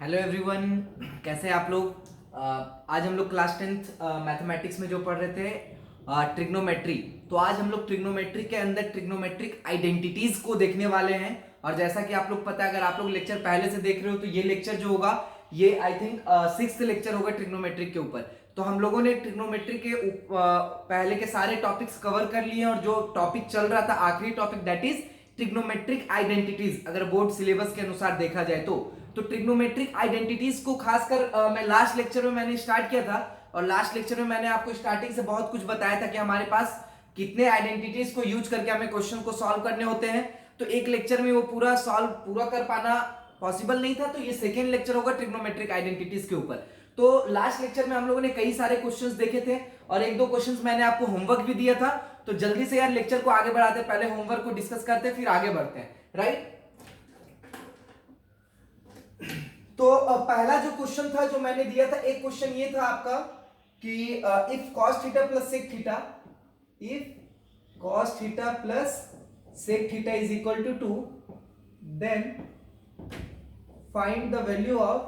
Hello everyone, कैसे हैं आप लोग। आज हम लोग क्लास 10th मैथमेटिक्स में जो पढ़ रहे थे ट्रिग्नोमेट्री। तो आज हम लोग ट्रिग्नोमेट्री के अंदर ट्रिग्नोमेट्रिक आइडेंटिटीज को देखने वाले हैं। और जैसा कि आप लोग पता है, अगर आप लोग लेक्चर पहले से देख रहे हो तो ये लेक्चर जो होगा ये आई थिंक 6th लेक्चर होगा ट्रिग्नोमेट्रिक के ऊपर। तो हम लोगों ने ट्रिग्नोमेट्री के पहले के सारे टॉपिक्स कवर कर लिए हैं और जो टॉपिक चल रहा था आखिरी topic that is trigonometric identities, अगर बोर्ड सिलेबस के अनुसार देखा जाए तो ट्रिग्नोमेट्रिक आइडेंटिटीज को खासकर मैं लास्ट लेक्चर में मैंने स्टार्ट किया था। और लास्ट लेक्चर में मैंने आपको स्टार्टिंग से बहुत कुछ बताया था कि हमारे पास कितने आइडेंटिटीज को यूज करके हमें क्वेश्चन को सॉल्व करने होते हैं। तो एक लेक्चर में वो पूरा कर पाना पॉसिबल नहीं था, तो ये सेकेंड लेक्चर होगा ट्रिग्नोमेट्रिक आइडेंटिटीज के ऊपर। तो लास्ट लेक्चर में हम लोगों ने कई सारे क्वेश्चंस देखे थे और एक दो क्वेश्चंस मैंने आपको होमवर्क भी दिया था। तो जल्दी से यार लेक्चर को आगे बढ़ाते हैं, पहले होमवर्क को डिस्कस करते हैं फिर आगे बढ़ते हैं, राइट। तो पहला जो क्वेश्चन था जो मैंने दिया था, एक क्वेश्चन ये था आपका कि if cos theta plus sec theta, if cos theta plus sec theta is equal to 2, then find the value of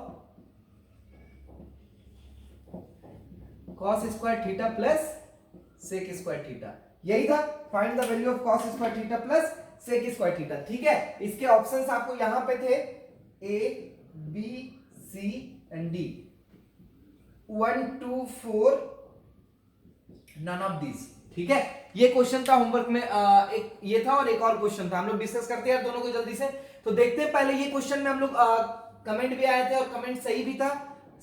cos square theta plus sec square theta. यही था, find the value of cos square theta plus sec square theta. ठीक है, इसके options आपको यहां पे थे A B C and D, 1 2 4, none of this. ठीक है, ये क्वेश्चन था होमवर्क में। एक ये था और एक और क्वेश्चन था, हम लोग डिस्कस करते हैं दोनों को जल्दी से। तो देखते हैं पहले ये क्वेश्चन में हम लोग कमेंट भी आए थे और कमेंट सही भी था,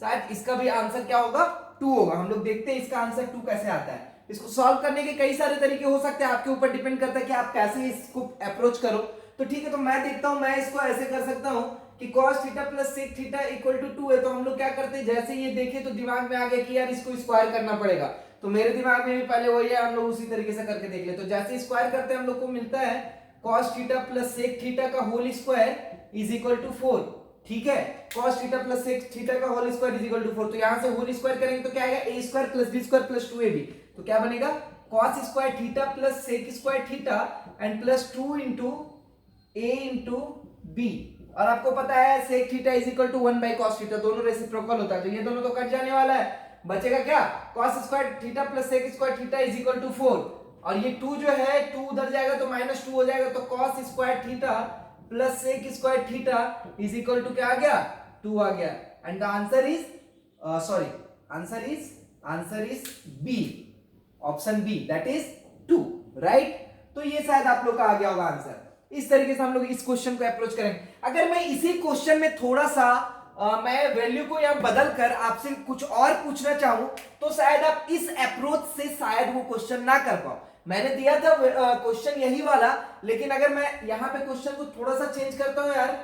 शायद इसका भी आंसर क्या होगा 2 होगा। हम लोग देखते हैं इसका आंसर 2 कैसे आता है। इसको सॉल्व करने के कई सारे तरीके हो सकते हैं, आपके ऊपर डिपेंड करता है कि आप कैसे इसको अप्रोच करो। तो ठीक है, तो मैं देखता हूं, मैं इसको ऐसे कर सकता हूं कि cos theta plus sec theta equal to 2 है। तो हम लोग क्या करते हैं, जैसे ये देखे तो दिमाग में आ गया कि यार इसको स्क्वायर करना पड़ेगा। तो मेरे दिमाग में भी पहले वही है, हम लोग उसी तरीके से करके देख ले। तो जैसे स्क्वायर करते हैं हम लोग को मिलता है cos theta plus sec theta का whole square is equal to 4। ठीक है, cos theta plus sec theta का whole square is equal to 4। तो यहां से होल स्क्वायर करेंगे तो क्या आएगा, a square plus b square plus 2ab। तो क्या बनेगा, cos square theta plus sec square theta and plus 2 into a into b। और आपको पता है sec theta is equal to 1 by cos theta, दोनों रेसिप्रोकल होता है, तो ये दोनों तो कट जाने वाला है। बचेगा क्या, cos square theta plus sec square theta is equal to 4। और ये 2 जो है 2 उधर जाएगा तो -2 हो जाएगा। तो cos square theta plus sec square theta is equal to क्या आ गया, 2 आ गया। And the answer is answer is B, option B, that is 2, right. तो ये शायद आप लोग का आ गया होगा आंसर। इस तरीके से हम लोग इस क्वेश्चन को अप्रोच करेंगे। अगर मैं इसी क्वेश्चन में थोड़ा सा मैं वैल्यू को यहां बदल कर आपसे कुछ और पूछना चाहूं तो शायद आप इस अप्रोच से शायद वो क्वेश्चन ना कर पाओ। मैंने दिया था क्वेश्चन यही वाला, लेकिन अगर मैं यहां पे क्वेश्चन को थोड़ा सा चेंज करता हूं यार,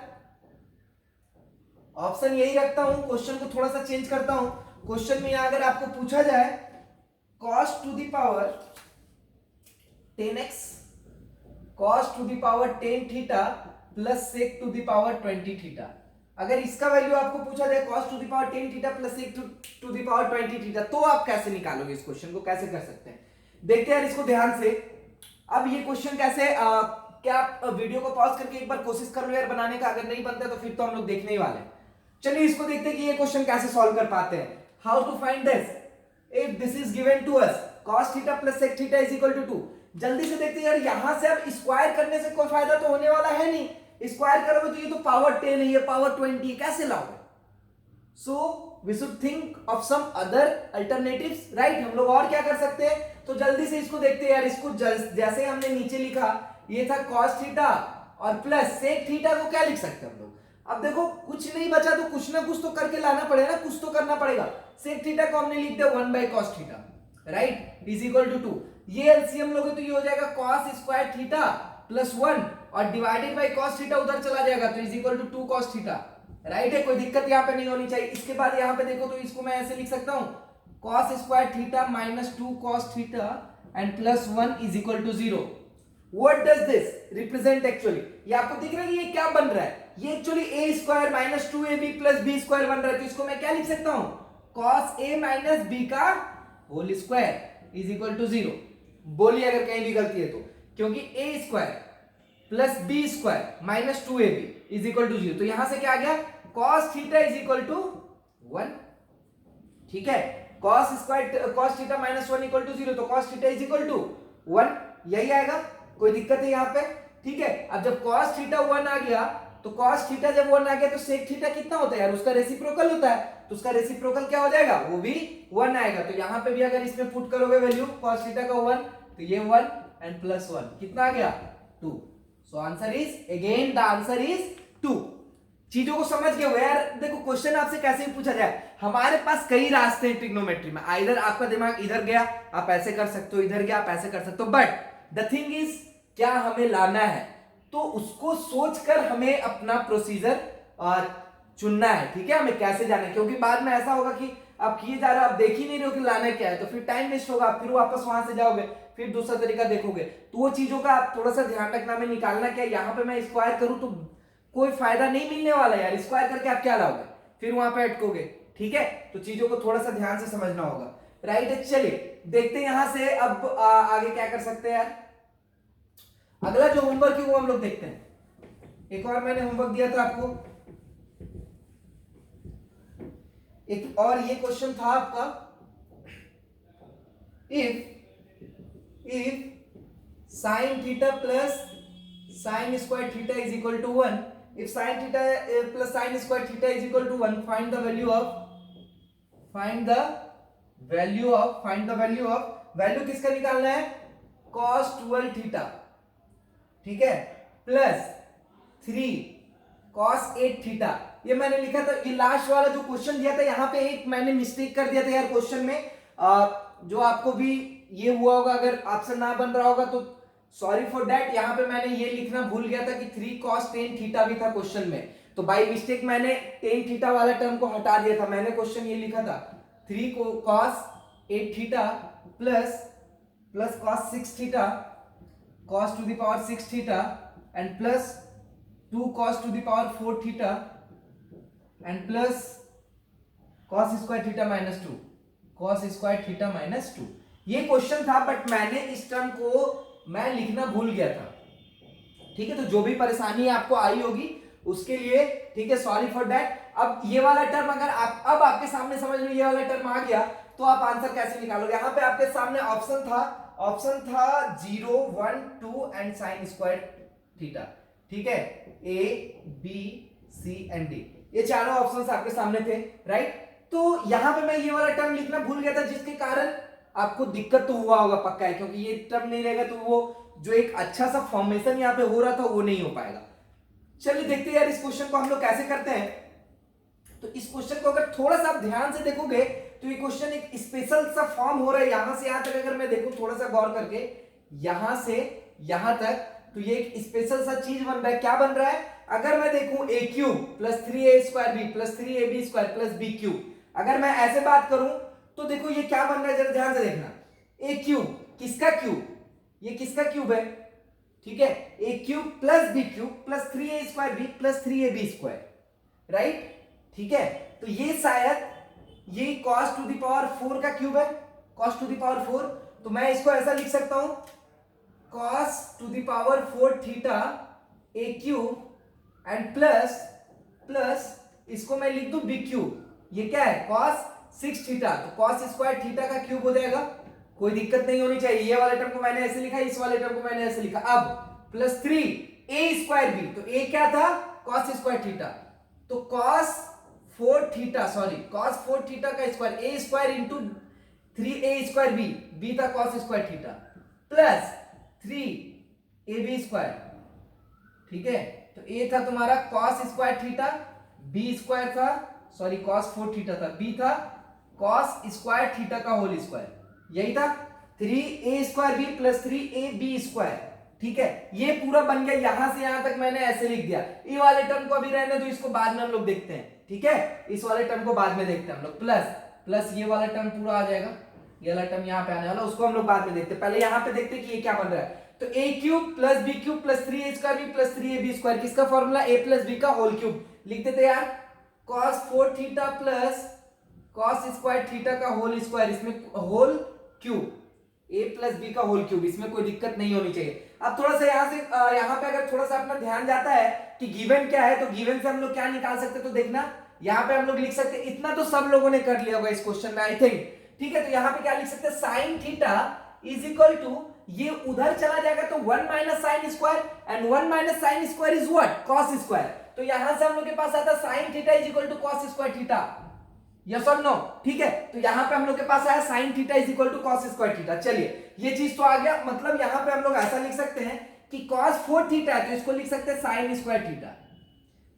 ऑप्शन यही रखता हूं, क्वेश्चन को थोड़ा सा चेंज करता हूं। क्वेश्चन में यहां अगर आपको पूछा जाए cos to the power 10x, cos to the power 10 theta plus sec to the power 20 theta, अगर इसका वैल्यू आपको पूछा जाए cos to the power 10 theta plus sec to the power 20 theta, तो आप कैसे निकालोगे इस क्वेश्चन को, कैसे कर सकते हैं। देखते हैं यार इसको ध्यान से। अब ये क्वेश्चन कैसे क्या आप वीडियो को पॉज करके एक बार कोशिश कर लो यार बनाने का, अगर नहीं बनता तो फिर तो हम लोग देखने ही वाले हैं। चलिए इसको देखते हैं कि ये क्वेश्चन कैसे सॉल्व कर पाते हैं। How to find this if this is given to us cos theta plus sec theta is equal to 2। जल्दी से देखते हैं यार, यहां से अब स्क्वायर करने से कोई फायदा तो होने वाला है नहीं। स्क्वायर करोगे तो ये तो पावर 10 है, ये पावर 20 है, कैसे लाओगे। So we should think of some other alternatives, right. हम लोग और क्या कर सकते हैं, तो जल्दी से इसको देखते हैं यार। इसको जैसे हमने नीचे लिखा ये था cos थीटा और प्लस sec थीटा को क्या लिख सकते हैं हम लोग। अब देखो कुछ नहीं बचा तो कुछ ना कुछ तो करके लाना पड़ेगा ना, कुछ तो करना पड़ेगा। sec थीटा को हमने लिख दिया 1 by cos theta, right, is equal to 2। ये एलसीएम लोगे तो ये हो जाएगा cos स्क्वायर थीटा प्लस 1 और डिवाइडेड बाय cos थीटा उधर चला जाएगा तो is equal to 2 cos theta, right है। कोई दिक्कत यहाँ पे नहीं होनी चाहिए। इसके बाद यहाँ पे देखो तो इसको मैं ऐसे लिख सकता हूँ cos square theta minus 2 cos theta and plus 1 is equal to 0। What does this represent actually, ये आपको दिख रहा है कि ये क्या बन रहा है, ये actually a square minus 2ab plus b square बन रहा है। तो इसको मैं क्या लिख सकता हूँ, cos a माइनस b का whole square is equal to 0। बोलिए अगर कहीं भी गलती है तो, क्योंकि a square plus b square minus 2ab is equal to 0। तो यहां से क्या आ गया, cos theta is equal to 1, ठीक है, cos theta minus 1 equal to 0, तो cos theta is equal to 1, यही आएगा, कोई दिक्कत है यहाँ पे, ठीक है। अब जब cos थीटा 1 आ गया, तो cos थीटा जब 1 आ गया तो sec थीटा कितना होता है यार, उसका रेसिप्रोकल होता है, तो उसका रेसिप्रोकल क्या हो जाएगा, वो भी 1 आएगा। तो यहाँ पे भी अगर इसमें पुट करोगे वैल्यू cos थीटा का 1, तो ये 1 एंड प्लस 1 कितना आ गया 2। So answer is, again the answer is 2। चीजों को समझ गए हो यार। देखो क्वेश्चन आपसे कैसे भी पूछा जाए, हमारे पास कई रास्ते हैं ट्रिग्नोमेट्री में, आइदर आपका दिमाग इधर गया आप ऐसे कर सकते हो, इधर गया आप ऐसे कर सकते हो, बट द थिंग इज क्या हमें लाना है, तो उसको सोचकर हमें अपना प्रोसीजर और चुनना है, ठीक है, हमें कैसे जाना है, क्योंकि बाद में ऐसा होगा कि आप किए जा रहे हो, आप देख ही नहीं रहे हो कि लाना क्या है, तो फिर टाइम वेस्ट होगा, फिर वापस वहां से जाओगे, फिर दूसरा तरीका देखोगे, तो वो चीजों का आप थोड़ा सा ध्यान रखना, में निकालना क्या, यहाँ पे मैं स्क्वायर करूं तो कोई फायदा नहीं मिलने वाला यार, स्क्वायर करके आप क्या लाओगे, फिर वहां पे अटकोगे, ठीक है, तो चीजों को थोड़ा सा ध्यान से समझना होगा, राइट है। चलिए देखते हैं यहां से अब आगे क्या कर सकते हैं यार। अगला जो होमवर्क है वो हम लोग देखते हैं। एक और मैंने होमवर्क दिया था आपको, एक और ये क्वेश्चन था आपका, if sine theta plus sine square theta is equal to 1, if sin theta plus sin square theta is equal to 1, find the value of value किसका निकालना है, cos 12 थीटा, ठीक है, प्लस 3 cos 8 थीटा। ये मैंने लिखा था, ये लास्ट वाला जो क्वेश्चन दिया था यहाँ पे एक मैंने मिस्टेक कर दिया था यार क्वेश्चन में, जो आपको भी ये हुआ होगा, अगर ऑप्शन ना बन रहा होगा तो सॉरी फॉर दैट, यहाँ पे मैंने ये लिखना भूल गया था कि 3 cos 10 थीटा भी था क्वेश्चन में, तो बाय मिस्टेक मैंने 10 थीटा वाला टर्म को हटा दिया था, मैंने क्वेश्चन ये लिखा था 3 cos 8 theta plus cos 6 theta cos to the power 6 theta and plus 2 cos to the power 4 theta and plus cos square theta minus 2, cos square theta minus 2। ये क्वेश्चन था, बट मैंने इस टर्म को मैं लिखना भूल गया था, ठीक है, तो जो भी परेशानी आपको आई होगी उसके लिए, ठीक है, सॉरी फॉर दैट। अब ये वाला टर्म अगर आप अब आपके सामने समझ लो, ये वाला टर्म आ गया तो आप आंसर कैसे निकालोगे। यहाँ पे आपके सामने ऑप्शन था 0 1 2 एंड साइन स्क्वायर थीटा, ठीक है, A B C and D, ये चारों ऑप्शंस आपके सामने थे, राइट। तो यहाँ पे मैं ये वाला टर्म लिखना भूल गया था, जिसके कारण आपको दिक्कत तो हुआ होगा पक्का है, क्योंकि ये टर्म नहीं रहेगा तो वो जो एक अच्छा सा फॉर्मेशन यहाँ पे हो रहा था वो नहीं हो पाएगा। चलिए देखते हैं यार इस क्वेश्चन को हम लोग कैसे करते हैं। तो इस क्वेश्चन को अगर थोड़ा सा आप ध्यान से देखोगे तो ये क्वेश्चन एक स्पेशल सा फॉर्म हो रहा है, यहां से यहां तक अगर मैं देखूं थोड़ा सा गौर करके, यहां से यहां तक, तो ये एक स्पेशल सा चीज बन रहा है। क्या बन रहा है, अगर मैं देखूं a cube plus 3a square b plus 3ab square plus b cube, अगर मैं ऐसे बात करूं तो देखो ये क्या बन रहा है, जरा ध्यान से देखना। ए क्यूब किसका क्यूब, ये किसका क्यूब है, ठीक है, a cube plus b cube plus 3a square b plus 3ab square, right, ठीक है। तो ये शायद ये cos टू द पावर 4 का क्यूब है, cos टू द पावर 4, तो मैं इसको ऐसा लिख सकता हूं cos to the power 4 theta a cube and plus इसको मैं लिख दूं बी क्यूब, ये क्या है cos 6 थीटा, तो cos स्क्वायर थीटा का क्यूब हो जाएगा, कोई दिक्कत नहीं होनी चाहिए। ये वाले टर्म को मैंने ऐसे लिखा, इस वाले टर्म को मैंने ऐसे लिखा। अब प्लस 3a स्क्वायर बी, तो a क्या था cos स्क्वायर थीटा, तो cos 4 theta, sorry cos 4 theta का square, a square into 3a square b, b था cos square theta plus 3ab square, ठीक है, तो a था तुम्हारा cos square theta, b square था, सॉरी cos 4 थीटा था, b था cos स्क्वायर थीटा का होल स्क्वायर, यही था 3a square b plus 3ab square, ठीक है। ये पूरा बन गया, यहां से यहां तक मैंने ऐसे लिख दिया। ये वाले टर्म को अभी रहने दो, इसको बाद में हम लोग देखते हैं, ठीक है, इस वाले टर्म को बाद में देखते हैं हम लोग। प्लस ये वाला टर्म पूरा आ जाएगा, ये वाला टर्म यहाँ पे आने वाला, उसको हम लोग बाद में देखते हैं। पहले यहाँ पे देखते हैं कि ये क्या बन रहा है। तो a cube plus b cube plus 3a square b plus 3ab square, किसका फॉर्मूला, a प्लस बी का होल क्यूब। लिख देते यार cos 4 theta plus cos square theta का होल स्क्वायर, इसमें whole cube, a plus b का whole cube, इसमें कोई दिक्कत नहीं होनी चाहिए। अब थोड़ा सा यहाँ पे अगर थोड़ा सा अपना ध्यान जाता है कि गिवन क्या है, तो गिवन से हम लोग क्या निकाल सकते हैं, तो देखना यहाँ पे हम लोग लिख सकते हैं, इतना तो सब लोगों ने कर लिया होगा इस क्वेश्चन में आई थिंक, ठीक है। तो यहाँ पे क्या लिख सकते हैं, sine theta is equal to, ये उधर चला जाएगा तो 1 minus sine square, and 1 minus sine square is what, cos square. तो यहां से हम लोग के पास आता sine theta is equal to cos square theta, yes और नो, ठीक है। तो यहां पे हम लोग के पास आया sine theta is equal to cos square theta. चलिए ये चीज तो आ गया, मतलब यहां पे हम लोग ऐसा लिख सकते हैं कि कॉस 4 थीटा है तो इसको लिख सकते हैं साइन स्क्वायर थीटा,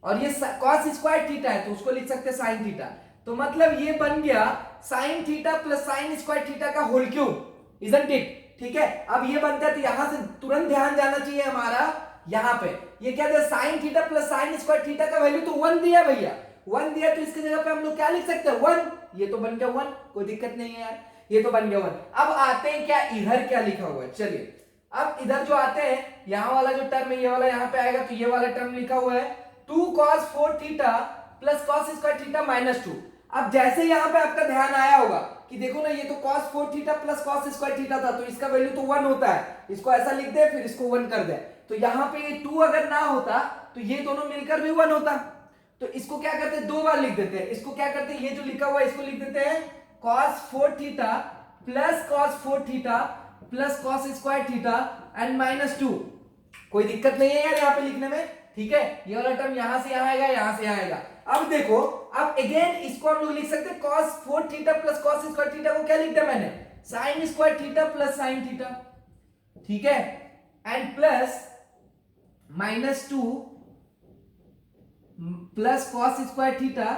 और ये कॉस स्क्वायर थीटा है तो उसको लिख सकते हैं साइन थीटा। तो मतलब ये बन गया sign theta plus sine square theta का होल क्यूब, इजंट इट, ठीक है। अब ये बनता है तो यहां से तुरंत ध्यान जाना चाहिए हमारा, यहां पे ये क्या दिया, sign theta plus sine square theta का वैल्यू तो 1 दिया भैया, 1 दिया, तो इसकी जगह पे हम लोग क्या लिख सकते हैं 1, ये तो बन गया 1, कोई दिक्कत नहीं है यार, ये तो बन गया 1। अब आते हैं क्या, इधर क्या लिखा हुआ है, चलिए अब इधर जो आते हैं, यहां वाला जो टर्म है ये वाला यहाँ पे आएगा, तो ये वाला टर्म लिखा हुआ है 2 cos 4 theta plus cos square theta minus 2। अब जैसे यहाँ पे आपका ध्यान आया होगा कि देखो ना, ये तो cos 4 theta plus cos square theta था, तो इसका वैल्यू तो 1 होता है, इसको ऐसा लिख दे फिर इसको 1 कर दे, तो यहाँ पे ये 2 अगर ना होता तो ये दोनों मिलकर भी 1 होता। तो इसको क्या करते हैं, 2 बार लिख देते हैं, इसको क्या करते हैं, ये जो लिखा हुआ है इसको लिख देते हैं cos 4 theta plus cos 4 theta plus cos square theta and minus 2। कोई दिक्कत नहीं है यार यहाँ पे लिखने में, ठीक है। ये वाला टर्म यहां से यहां आएगा, यहां से यहां आएगा। अब देखो, अब अगेन इसको हम लोग लिख सकते हैं cos 4 theta plus cos square theta को क्या लिख दिया मैंने, sin square theta plus sin theta, ठीक है, and plus minus 2 plus cos square theta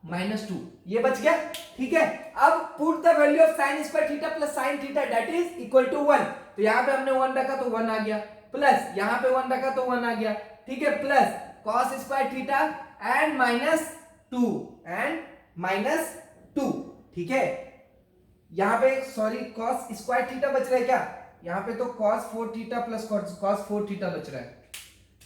minus 2, ये बच गया, ठीक है। अब put the value of sin square theta plus sin theta that is equal to 1, तो यहां पे हमने 1 रखा तो 1 आ गया, प्लस यहां पे 1 रखा तो 1 आ गया, ठीक है, plus cos square theta and minus 2, ठीक है। यहां पे सॉरी cos स्क्वायर थीटा बच रहा है क्या, यहां पे तो cos 4 theta plus cos 4 theta बच रहा है,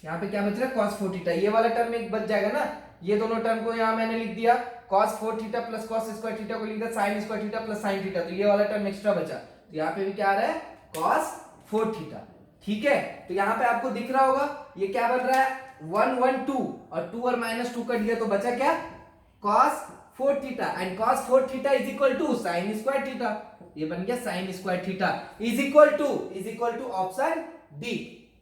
यहां पे क्या बच रहा है cos 4 थीटा, ये वाला टर्म एक बच जाएगा ना, ये दोनों टर्म को यहां मैंने लिख दिया cos 4 theta plus cos square theta को लिख दिया sin square theta plus sin theta, तो ये वाला टर्म एक्स्ट्रा बचा, तो यहां पे भी क्या आ रहा है cos 4 थीटा, ठीक है। तो यहां पे आपको दिख रहा होगा ये क्या बन रहा है 1 1 2 और 2 और माइनस 2 कट गया तो बचा क्या cos 4 theta, and cos 4 theta is equal to sin square theta, ये बन गया sin square theta is equal to option D,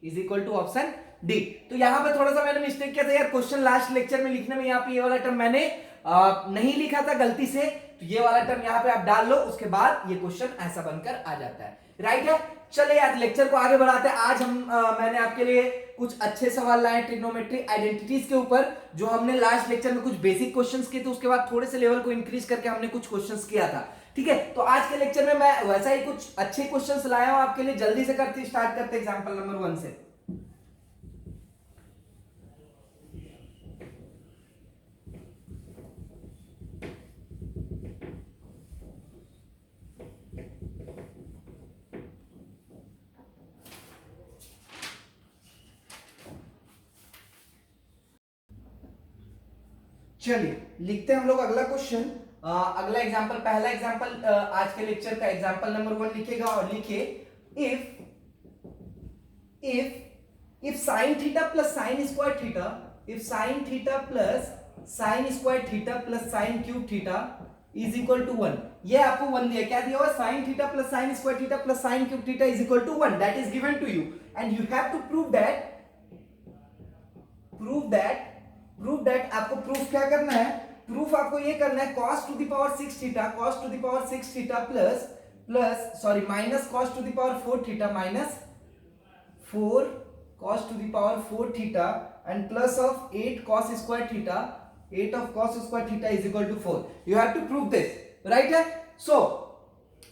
is equal to option D. तो यहां पे थोड़ा सा मैंने मिस्टेक किया था यार, क्वेश्चन लास्ट लेक्चर में लिखने में यहां पे ये वाला टर्म मैंने नहीं लिखा था गलती से, तो ये वाला टर्म यहां पे आप डाल लो, उसके बाद ये क्वेश्चन ऐसा बनकर आ जाता है, राइट है। चले यार लेक्चर को आगे बढ़ाते हैं। आज हम मैंने आपके लिए कुछ अच्छे सवाल लाए ट्रिग्नोमेट्री आइडेंटिटीज के ऊपर, जो हमने लास्ट लेक्चर में कुछ बेसिक क्वेश्चंस किए थे, उसके बाद थोड़े से लेवल को इंक्रीज करके हमने कुछ क्वेश्चंस किया था, ठीक है। तो आज के लेक्चर में मैं वैसा ही कुछ अच्छे क्वेश्चंस लाया हूं आपके लिए, जल्दी से करते स्टार्ट करते एग्जांपल नंबर 1 से। चलिए लिखते हैं हम लोग अगला क्वेश्चन, अगला एग्जांपल, पहला एग्जांपल आज के लेक्चर का एग्जांपल नंबर 1 लिखेगा और लिखे if sine theta plus sine square theta, if sine theta plus sine square theta plus sine cube theta is equal to 1। ये आपको 1 दिया, क्या दिया हुआ, sine theta plus sine square theta plus sine cube theta is equal to 1, that is given to you and you have to prove that आपको proof क्या करना है, प्रूफ आपको ये करना है cos to the power 6 theta plus minus cos to the power 4 theta minus 4 cos to the power 4 theta and plus of 8 cos square theta, 8 of cos square theta is equal to 4। You have to prove this, right है। So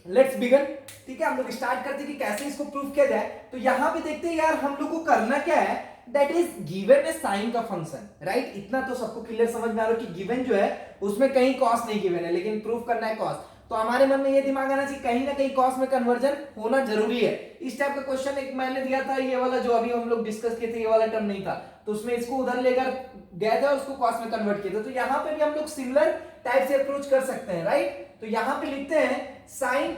let's begin, ठीक है, हम लोग start करते हैं कि कैसे इसको प्रूव किया जाए। तो यहां पे देखते हैं यार हम लोग को करना क्या है, that is given a sine का फंक्शन, राइट। इतना तो सबको क्लियर समझ में आ रहा है कि गिवन जो है उसमें कहीं कॉस नहीं गिवन है, लेकिन प्रूफ करना है कॉस। तो हमारे मन में ये दिमाग आना चाहिए कहीं ना कहीं कॉस में कन्वर्जन होना जरूरी है। इस टाइप का क्वेश्चन एक मैंने दिया था, ये वाला जो अभी हम लोग डिस्कस किए थे, ये वाला टर्म नहीं था, तो उसमें इसको उधर लेकर गए थे और उसको कॉस में कन्वर्ट किया था। तो यहाँ पे भी हम लोग सिमिलर टाइप से अप्रोच कर सकते हैं, राइट। तो यहाँ पे लिखते हैं sine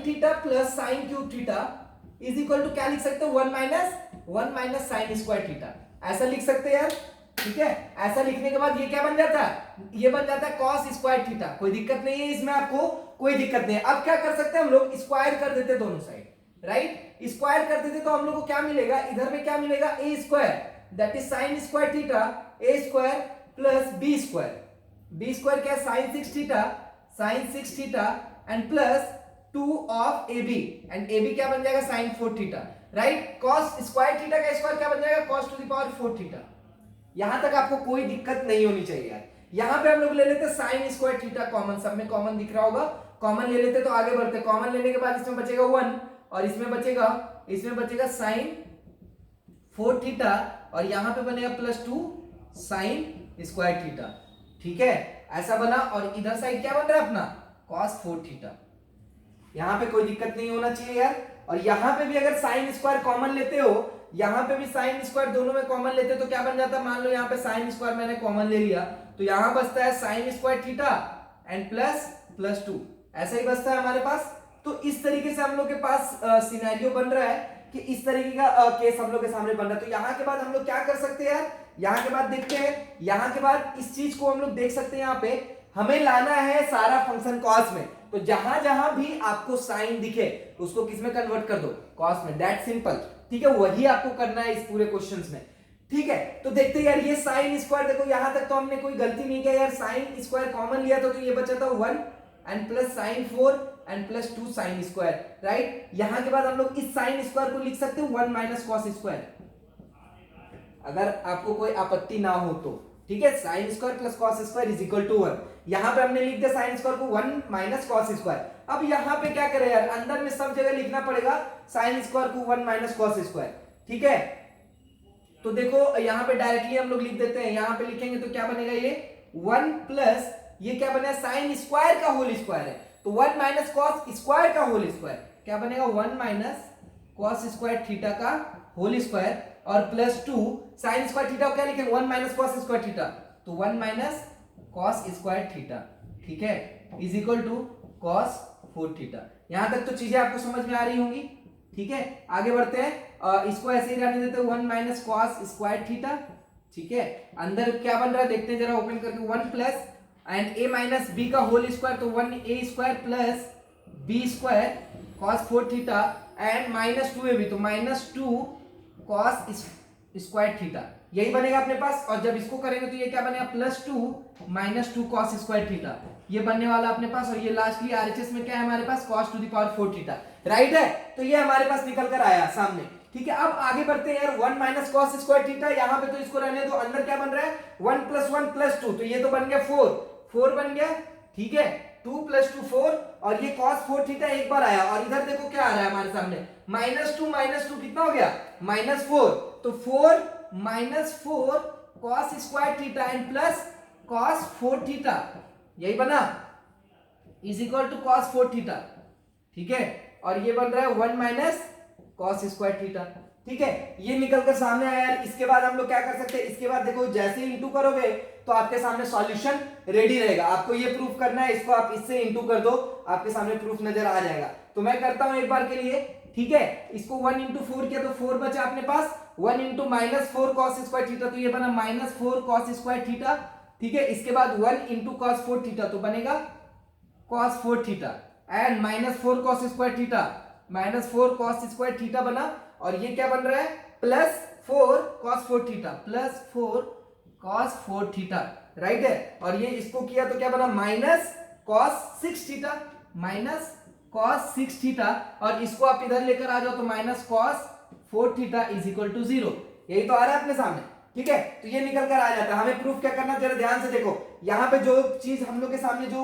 theta plus sine cube theta is equal to क्या लिख सकते हो, 1 माइनस साइन स्क्वायर थीटा, ऐसा लिख सकते हैं यार। ठीक है, ऐसा लिखने के बाद ये क्या बन जाता है, ये बन जाता है कॉस स्क्वायर थीटा। कोई दिक्कत नहीं है इसमें, आपको कोई दिक्कत नहीं है। अब क्या कर सकते हैं हम लोग, स्क्वायर कर देते दोनों साइड, राइट, स्क्वायर कर देते तो हम लोग को क्या मिलेगा, इधर में क्या मिलेगा, a square that is sine square theta, a square plus b square, b square क्या है, sine 6 theta and plus 2 of a b, and a b क्या बन जाएगा, sine 4 theta, right. Cos square theta का स्क्वायर क्या बन जाएगा, cos to the power 4 theta. यहां तक आपको कोई दिक्कत नहीं होनी चाहिए यार। यहां पे हम लोग ले लेते साइन स्क्वायर थीटा कॉमन, सब में कॉमन दिख रहा होगा, कॉमन ले लेते तो आगे बढ़ते। कॉमन लेने के बाद इसमें बचेगा 1 और इसमें बचेगा साइन 4 थीटा और यहां पे बनेगा प्लस 2 साइन स्क्वायर थीटा। ठीक है, ऐसा बना। और इधर साइड क्या बन रहा है अपना, कॉस 4 थीटा। यहां पे कोई दिक्कत नहीं होना चाहिए यार। और यहां पे भी अगर साइन स्क्वायर कॉमन लेते हो, यहां पे भी साइन स्क्वायर दोनों में कॉमन लेते तो क्या बन जाता, मान लो यहां पे साइन स्क्वायर मैंने कॉमन ले लिया तो यहां बचता है sine square theta and plus 2, ऐसा ही बचता है हमारे पास। तो इस तरीके से हम लोग के पास सिनेरियो बन रहा है कि इस तरीके का केस हम लोग के सामने बन रहा है। तो यहां के बाद हम लोग क्या कर सकते हैं यार, यहां के बाद देखते हैं, यहां के बाद इस चीज को हम लोग देख सकते हैं, यहां पे हमें लाना है सारा फंक्शन कॉस में। तो जहां जहां भी आपको साइन दिखे उसको किस में कन्वर्ट कर दो, कॉस में, दैट सिंपल। ठीक है, वही आपको करना है इस पूरे क्वेश्चंस में। ठीक है, तो देखते हैं यार, ये साइन स्क्वायर देखो, यहां तक तो हमने कोई गलती नहीं किया यार, साइन स्क्वायर कॉमन लिया तो ये बचा था 1 and plus sign 4 and plus 2 sine square, right. यहां के बाद हम लोग इस साइन स्क्वायर को लिख सकते हैं 1 माइनस कॉस स्क्वायर, अगर आपको कोई आपत्ति ना हो तो। ठीक है, sine square plus cos square is equal to 1। यहां पे हमने लिख दिया साइन स्क्वायर को 1 माइनस कॉस स्क्वायर। अब यहां पे क्या करें यार, अंदर में सब जगह लिखना पड़ेगा साइन स्क्वायर को 1 माइनस कॉस स्क्वायर। ठीक है, तो देखो यहां पे डायरेक्टली हम लोग लिख देते हैं, यहां पे लिखेंगे तो क्या बनेगा, ये 1 प्लस ये क्या बनेगा, साइन स्क्वायर का होल स्क्वायर है तो 1 माइनस कॉस स्क्वायर का होल स्क्वायर क्या बनेगा, 1 माइनस कॉस स्क्वायर थीटा का होल स्क्वायर और प्लस 2 साइन स्क्वायर थीटा को क्या लिखेंगे, 1 माइनस कॉस स्क्वायर थीटा, तो 1 माइनस कॉस स्क्वायर थीटा। ठीक है, is equal to cos 4 theta. यहां तक तो चीजें आपको समझ में आ रही होंगी। ठीक है, आगे बढ़ते हैं, इसको ऐसे ही रहने देते हैं 1 माइनस कॉस स्क्वायर थीटा। ठीक है, अंदर क्या बन रहा है देखते हैं जरा, ओपन करके 1 plus and a minus b का होल स्क्वायर तो 1a square plus b square cos 4 theta and minus 2ab तो माइनस 2 कॉस स्क्वायर थीटा, यही बनेगा अपने पास। और जब इसको करेंगे तो ये क्या बनेगा, plus 2 minus 2 cos square theta, ये बनने वाला अपने पास। और ये लास्टली आरएचएस में क्या है हमारे पास, cos to the power 4 theta, right है। तो ये हमारे पास निकल कर आया सामने। ठीक है, अब आगे बढ़ते हैं यार, 1 माइनस कॉस स्क्वायर थीटा, यहां पे तो इसको रहने दो, अंदर क्या बन रहा है 1 प्लस 2 तो ये तो बन गया 4 बन गया। ठीक है, 2 प्लस 2 4 और ये cos 4 थीटा एक बार आया और इधर देखो क्या आ रहा है हमारे सामने, माइनस टू कितना हो गया, -4 तो 4 minus 4 cos square theta and plus cos 4 theta, यही बना, is equal to cos 4 theta. ठीक है, और ये बन रहा है 1 माइनस cos स्क्वायर थीटा। ठीक है, ये निकलकर सामने आया यार। इसके बाद हम लोग क्या कर सकते हैं, इसके बाद देखो जैसे ही इंटू करोगे तो आपके सामने सॉल्यूशन रेडी रहेगा। आपको ये प्रूफ करना है, इसको आप इससे इंटू कर दो, आपके सामने प्रूफ नजर आ जाएगा। तो मैं करता हूं एक बार के लिए। ठीक है, इसको 1 इंटू 4 किया तो 4 बचा अपने पास, 1 into minus 4 cos square theta तो ये बना माइनस 4 cos स्क्वायर थीटा। ठीक है, इसके बाद 1 इंटू cos 4 थीटा तो बनेगा cos 4 theta and minus 4 cos square theta, minus 4 cos square theta बना। और ये क्या बन रहा है, plus 4 cos 4 theta, plus 4 cos 4 theta, right है। और ये इसको किया तो क्या बना, minus cos 6 theta, minus cos 6 theta. और इसको आप इधर लेकर आ जाओ तो minus cos 4 theta is equal to 0, यही तो आ रहा है अपने सामने। ठीक है, तो ये निकल कर आ जाता है। हमें प्रूफ क्या करना, जरा ध्यान से देखो, यहाँ पे जो चीज हम लोग के सामने जो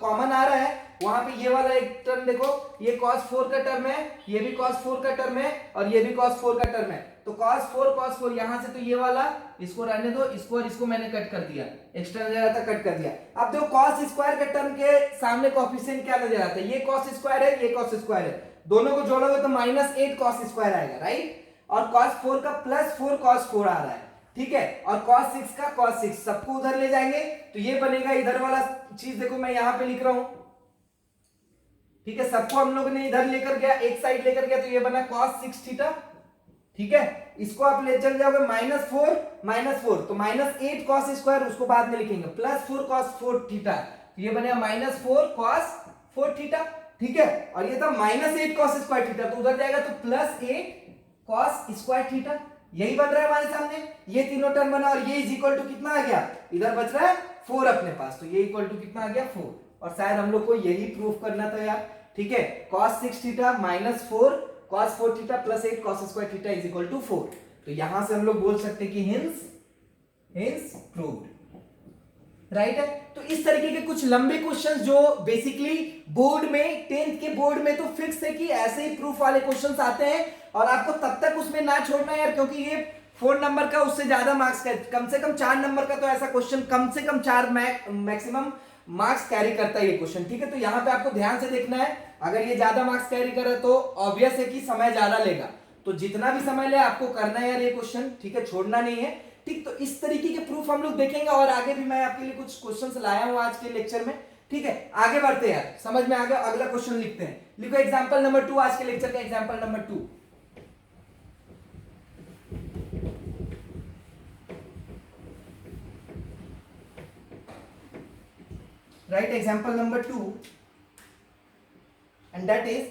कॉमन आ रहा है, वहां पे ये वाला एक टर्म देखो, ये cos 4 का टर्म है, ये भी cos 4 का टर्म है और ये भी cos 4 का टर्म है। तो cos 4 यहां से तो ये वाला इसको रहने दो, इसको और इसको मैंने कट कर दिया, एक्स्ट्रा नजर आता कट कर दिया। अब देखो cos स्क्वायर के टर्म के सामने कोएफिशिएंट क्या नजर आता है, ये cos स्क्वायर है, ये cos स्क्वायर है, दोनों को जोड़ोगे तो -8 cos स्क्वायर आएगा, राइट। और cos 4 का प्लस 4 cos 4 आ रहा है। ठीक है, और cos 6 का cos 6, सबको उधर ले जाएंगे तो ये बनेगा इधर वाला चीज। देखो मैं यहां पे लिख रहा हूं, ठीक है, सबको हम लोग ने इधर लेकर गया, एक साइड लेकर गया, तो ये बना cos 6 थीटा। ठीक है, इसको आप ले चल जाओगे -4 तो -8 cos स्क्वायर, उसको बाद में लिखेंगे, +4 cos 4 थीटा, तो ये बनेगा -4 cos 4 थीटा। ठीक है, और ये था -8 cos स्क्वायर थीटा, तो उधर जाएगा तो +8 cos स्क्वायर थीटा। यही बन रहा है हमारे सामने, ये तीनों टर्म बना, और ये इज इक्वल टू कितना आ गया, इधर बच रहा है 4 अपने पास, तो ये इक्वल टू कितना आ गया 4, और शायद हम लोग को यही प्रूफ करना था यार। ठीक है, cos 6 theta -4 cos 4 theta +8 cos square theta is equal to 4, तो यहां से हम लोग बोल सकते हैं कि हिंस प्रूव्ड, राइट है। तो इस तरीके के कुछ लंबे क्वेश्चंस जो बेसिकली बोर्ड में 10th के बोर्ड में तो फिक्स है कि ऐसे ही प्रूफ वाले क्वेश्चंस आते हैं, और आपको तब तक उसमें ना छोड़ना यार, क्योंकि ये 4 नंबर का, उससे ज्यादा मार्क्स का, कम से कम 4 नंबर का, तो ऐसा क्वेश्चन कम से कम 4 मैक्सिमम मार्क्स कैरी करता है ये क्वेश्चन। ठीक है, तो यहाँ पे आपको ध्यान से देखना है, अगर ये ज्यादा मार्क्स कैरी करे तो ऑब्वियस है कि समय ज्यादा लेगा, तो जितना भी समय ले आपको करना है यार ये क्वेश्चन। ठीक है, छोड़ना नहीं है। ठीक, तो इस तरीके के प्रूफ हम लोग देखेंगे, और आगे भी मैं आपके लिए कुछ क्वेश्चंस लाया हूं आज के लेक्चर में। ठीक है, आगे बढ़ते हैं यार, समझ में आ गया, अगला क्वेश्चन लिखते हैं। लिखो एग्जांपल नंबर 2, आज के लेक्चर का example number 2। Write example number 2, and that is,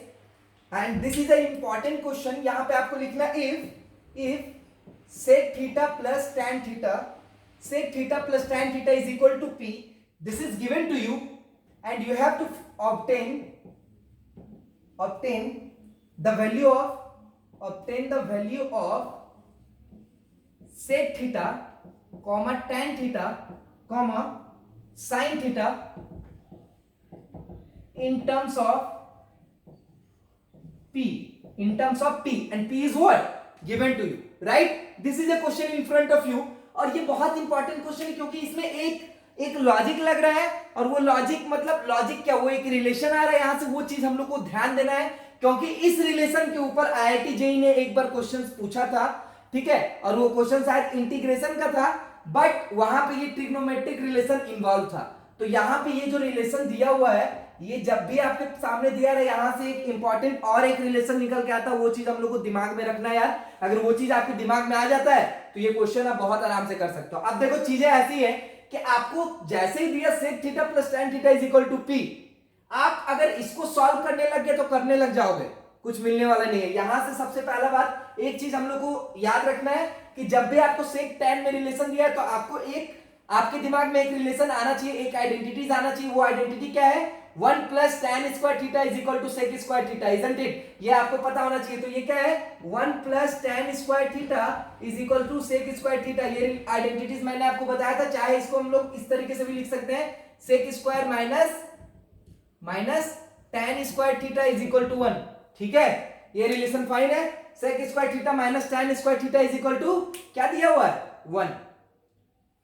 and this is an important question, यहां पे आपको लिखना if sec theta plus tan theta is equal to p, this is given to you, and you have to obtain the value of sec theta comma tan theta comma sin theta in terms of p, and p is what given to you, right? This is a question in front of you, और ये बहुत important question है, क्योंकि इसमें एक logic लग रहा है, और वो लॉजिक मतलब लॉजिक क्या, वो एक रिलेशन आ रहा है यहां से, वो चीज हम लोग को ध्यान देना है, क्योंकि इस रिलेशन के ऊपर IIT JEE ने एक बार क्वेश्चन पूछा था। ठीक है, और वो क्वेश्चन शायद इंटीग्रेशन का था, बट वहां पे ये ट्रिग्नोमेट्रिक रिलेशन इन्वॉल्व था। तो यहाँ पे ये जो रिलेशन दिया हुआ है, ये जब भी आपके सामने दिया है, यहां से एक इंपॉर्टेंट और एक रिलेशन निकल के आता है, वो चीज हम लोग को दिमाग में रखना है यार। अगर वो चीज आपके दिमाग में आ जाता है तो ये क्वेश्चन आप बहुत आराम से कर सकते हो। अब देखो चीजें ऐसी है कि आपको जैसे ही दिया sec theta plus tan theta is equal to p, आप अगर इसको सॉल्व करने लग गए तो करने लग जाओगे, कुछ मिलने वाला नहीं है। यहां से सबसे पहला बात, एक चीज हम लोग को याद रखना है कि जब भी आपको sec tan में रिलेशन दिया है, तो आपको एक आपके दिमाग में एक रिलेशन आना चाहिए, एक आइडेंटिटीज आना चाहिए। वो आइडेंटिटी क्या है, 1 plus tan square theta is equal to sec square theta, isn't it? ये आपको पता होना चाहिए। तो ये क्या है, 1 plus tan square theta is equal to sec square theta. ये आइडेंटिटीज मैंने आपको बताया था। चाहे इसको हम लोग इस तरीके से भी लिख सकते हैं, sec square minus tan square theta is equal to 1। ठीक है, ये रिलेशन फाइन है। sec square theta minus tan square theta is equal to क्या दिया हुआ है, 1।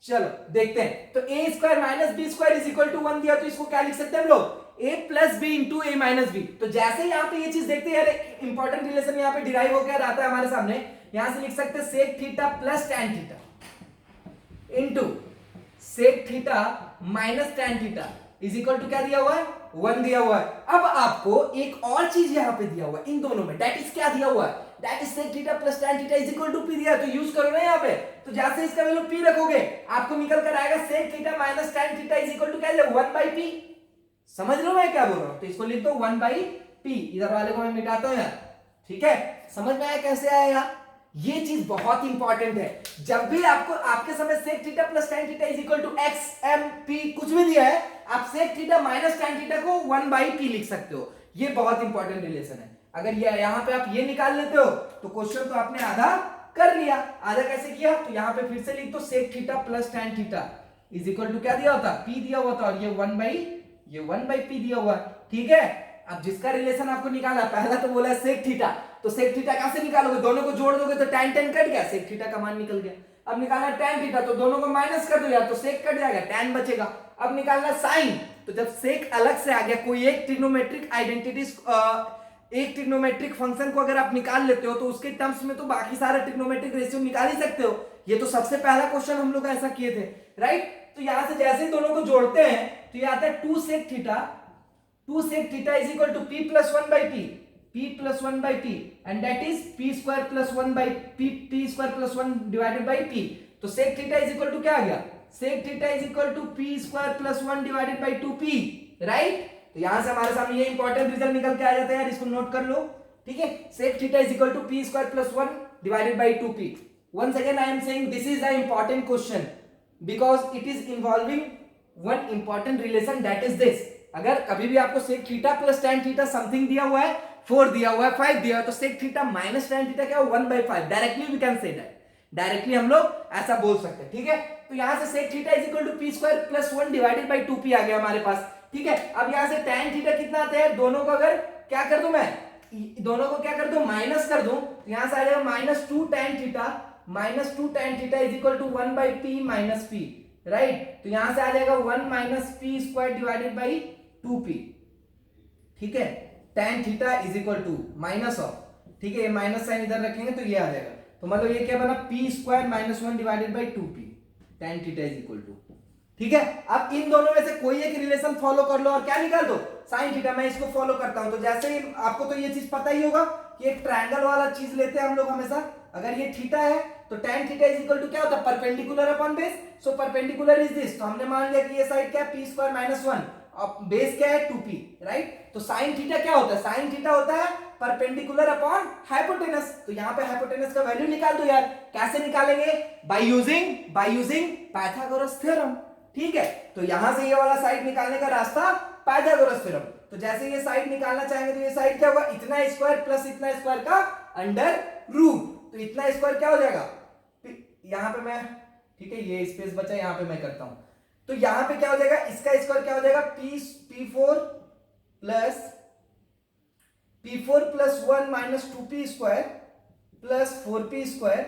चलो देखते हैं। तो a square minus b square is equal to 1 दिया, तो इसको क्या लिख सकते हैं हम लोग, a plus b into a minus b. तो जैसे यहाँ पे ये चीज देखते हैं यार, इंपॉर्टेंट रिलेशन यहाँ पे डिराइव होकर आता है हमारे सामने। यहां से लिख सकते हैं sec theta plus tan theta into sec theta minus tan theta is equal to क्या दिया हुआ है, 1 दिया हुआ है। अब आपको एक और चीज यहाँ पे दिया हुआ है इन दोनों में, दैट इज क्या दिया हुआ है, that is sec theta plus tan theta is equal to p दिया। तो यूज करो ना यहाँ पे। तो जैसे इसका वैल्यू p रखोगे, आपको निकल कर आएगा sec theta minus tan theta is equal to क्या, 1 बाई p। समझ लो मैं क्या बोल रहा हूं? तो इसको लिख दो 1 बाई p, इधर वाले को मैं मिटाता हूं यार। ठीक है, समझ में आया कैसे आया यार? ये चीज बहुत इंपॉर्टेंट है। जब भी आपको आपके समय sec theta plus tan theta is equal to x m p कुछ भी दिया है, आप sec theta minus tan theta को 1 बाई p लिख सकते हो। ये बहुत इंपॉर्टेंट रिलेशन है। अगर ये यहाँ पे आप ये निकाल लेते हो तो क्वेश्चन तो आपने आधा कर लिया। आधा कैसे किया, तो यहाँ पे फिर से लिख दो sec theta plus tan theta is equal to क्या दिया होता, p दिया हुआ था, और ये 1 बाई p दिया हुआ। ठीक है, अब जिसका रिलेशन आपको निकाला, पहला तो बोला sec थीटा, तो sec थीटा कहां से निकालोगे, दोनों को जोड़ दोगे तो tan tan कट गया, sec थीटा का मान निकल गया। अब निकालना tan थीटा, तो दोनों को माइनस कर दो यार, तो sec कट जाएगा, tan बचेगा। अब निकालना sin, तो जब sec अलग से आ गया, कोई एक ट्रिग्नोमेट्रिक आइडेंटिटीज, एक ट्रिग्नोमेट्रिक फंक्शन को अगर आप निकाल लेते हो, तो उसके टर्म्स में तो बाकी सारे ट्रिग्नोमेट्रिक रेशियो निकाल ही सकते हो। ये तो सबसे पहला क्वेश्चन हम लोग ऐसा किए थे, राइट? तो यहां से जैसे दोनों को जोड़ते हैं तो ये आता है 2 sec theta 2 sec theta is equal to p plus 1 by p, p plus 1 by p, and that is p square plus 1 by p square plus 1 divided by p. तो sec theta is equal to क्या आ गया, sec theta is equal to p square plus 1 divided by 2p, right. तो यहां से हमारे सामने ये इंपॉर्टेंट रिजल्ट निकल के आ जाता है यार, इसको नोट कर लो. ठीक है, sec theta is equal to p square plus 1 divided by 2p. Once again I am saying this is an important question because it is involving one important relation, that is this. अगर कभी भी आपको sec theta plus tan theta something दिया हुआ है, 4 दिया हुआ है, 5 दिया हुआ है, तो sec theta minus tan theta क्या हो, 1/5. Directly we can say that, directly हम लोग ऐसा बोल सकते हैं. ठीक है, तो यहां से sec theta is equal to p square plus 1 divided by 2p आ गया हमारे पास. ठीक है, अब यहां से tan theta कितना आता है, दोनों को अगर क्या कर दूं, मैं दोनों को क्या कर दूं, माइनस कर दूं, तो यहां से आ जाएगा -2 tan theta, -2 tan theta is equal to 1/p minus p, right. तो यहां से आ जाएगा 1 minus p square divided by 2p. ठीक है, tan theta is equal to minus of, ठीक है, ये माइनस साइन इधर रखेंगे तो ये आ जाएगा. तो मतलब ये क्या बना, p square minus 1 divided by 2p, tan theta is equal to. ठीक है, अब इन दोनों में से कोई एक रिलेशन फॉलो कर लो और क्या निकाल दो, साइन थीटा. मैं इसको फॉलो करता हूं. तो जैसे ही आपको तो ये चीज पता ही होगा कि एक ट्रायंगल वाला चीज लेते हैं हम लोग हमेशा. अगर ये थीटा है तो tan theta is equal to क्या होता है, perpendicular upon base. So perpendicular is this, तो हमने मान लिया कि ये साइड क्या है, p स्क्वायर माइनस 1, अब बेस क्या है 2p, राइट. तो साइन थीटा क्या होता है, साइन थीटा होता है परपेंडिकुलर अपॉन हाइपोटेनस. तो यहाँ पे हाइपोटेनस का वैल्यू निकाल दो यार. कैसे निकालेंगे, बाय यूजिंग पाइथागोरस थ्योरम. ठीक है, तो यहां से ये वाला साइड निकालने का रास्ता पाइथागोरस थ्योरम. तो जैसे ये साइड निकालना चाहेंगे तो ये साइड क्या होगा, इतना स्क्वायर प्लस इतना स्क्वायर का अंडर रूट. तो इतना स्क्वायर क्या हो जाएगा, यहां पे मैं, ठीक है, ये स्पेस बचा, यहां पे मैं करता हूं. तो यहां पे क्या हो जाएगा, इसका स्क्वायर क्या हो जाएगा, p4 plus 1 minus 2p square plus 4p square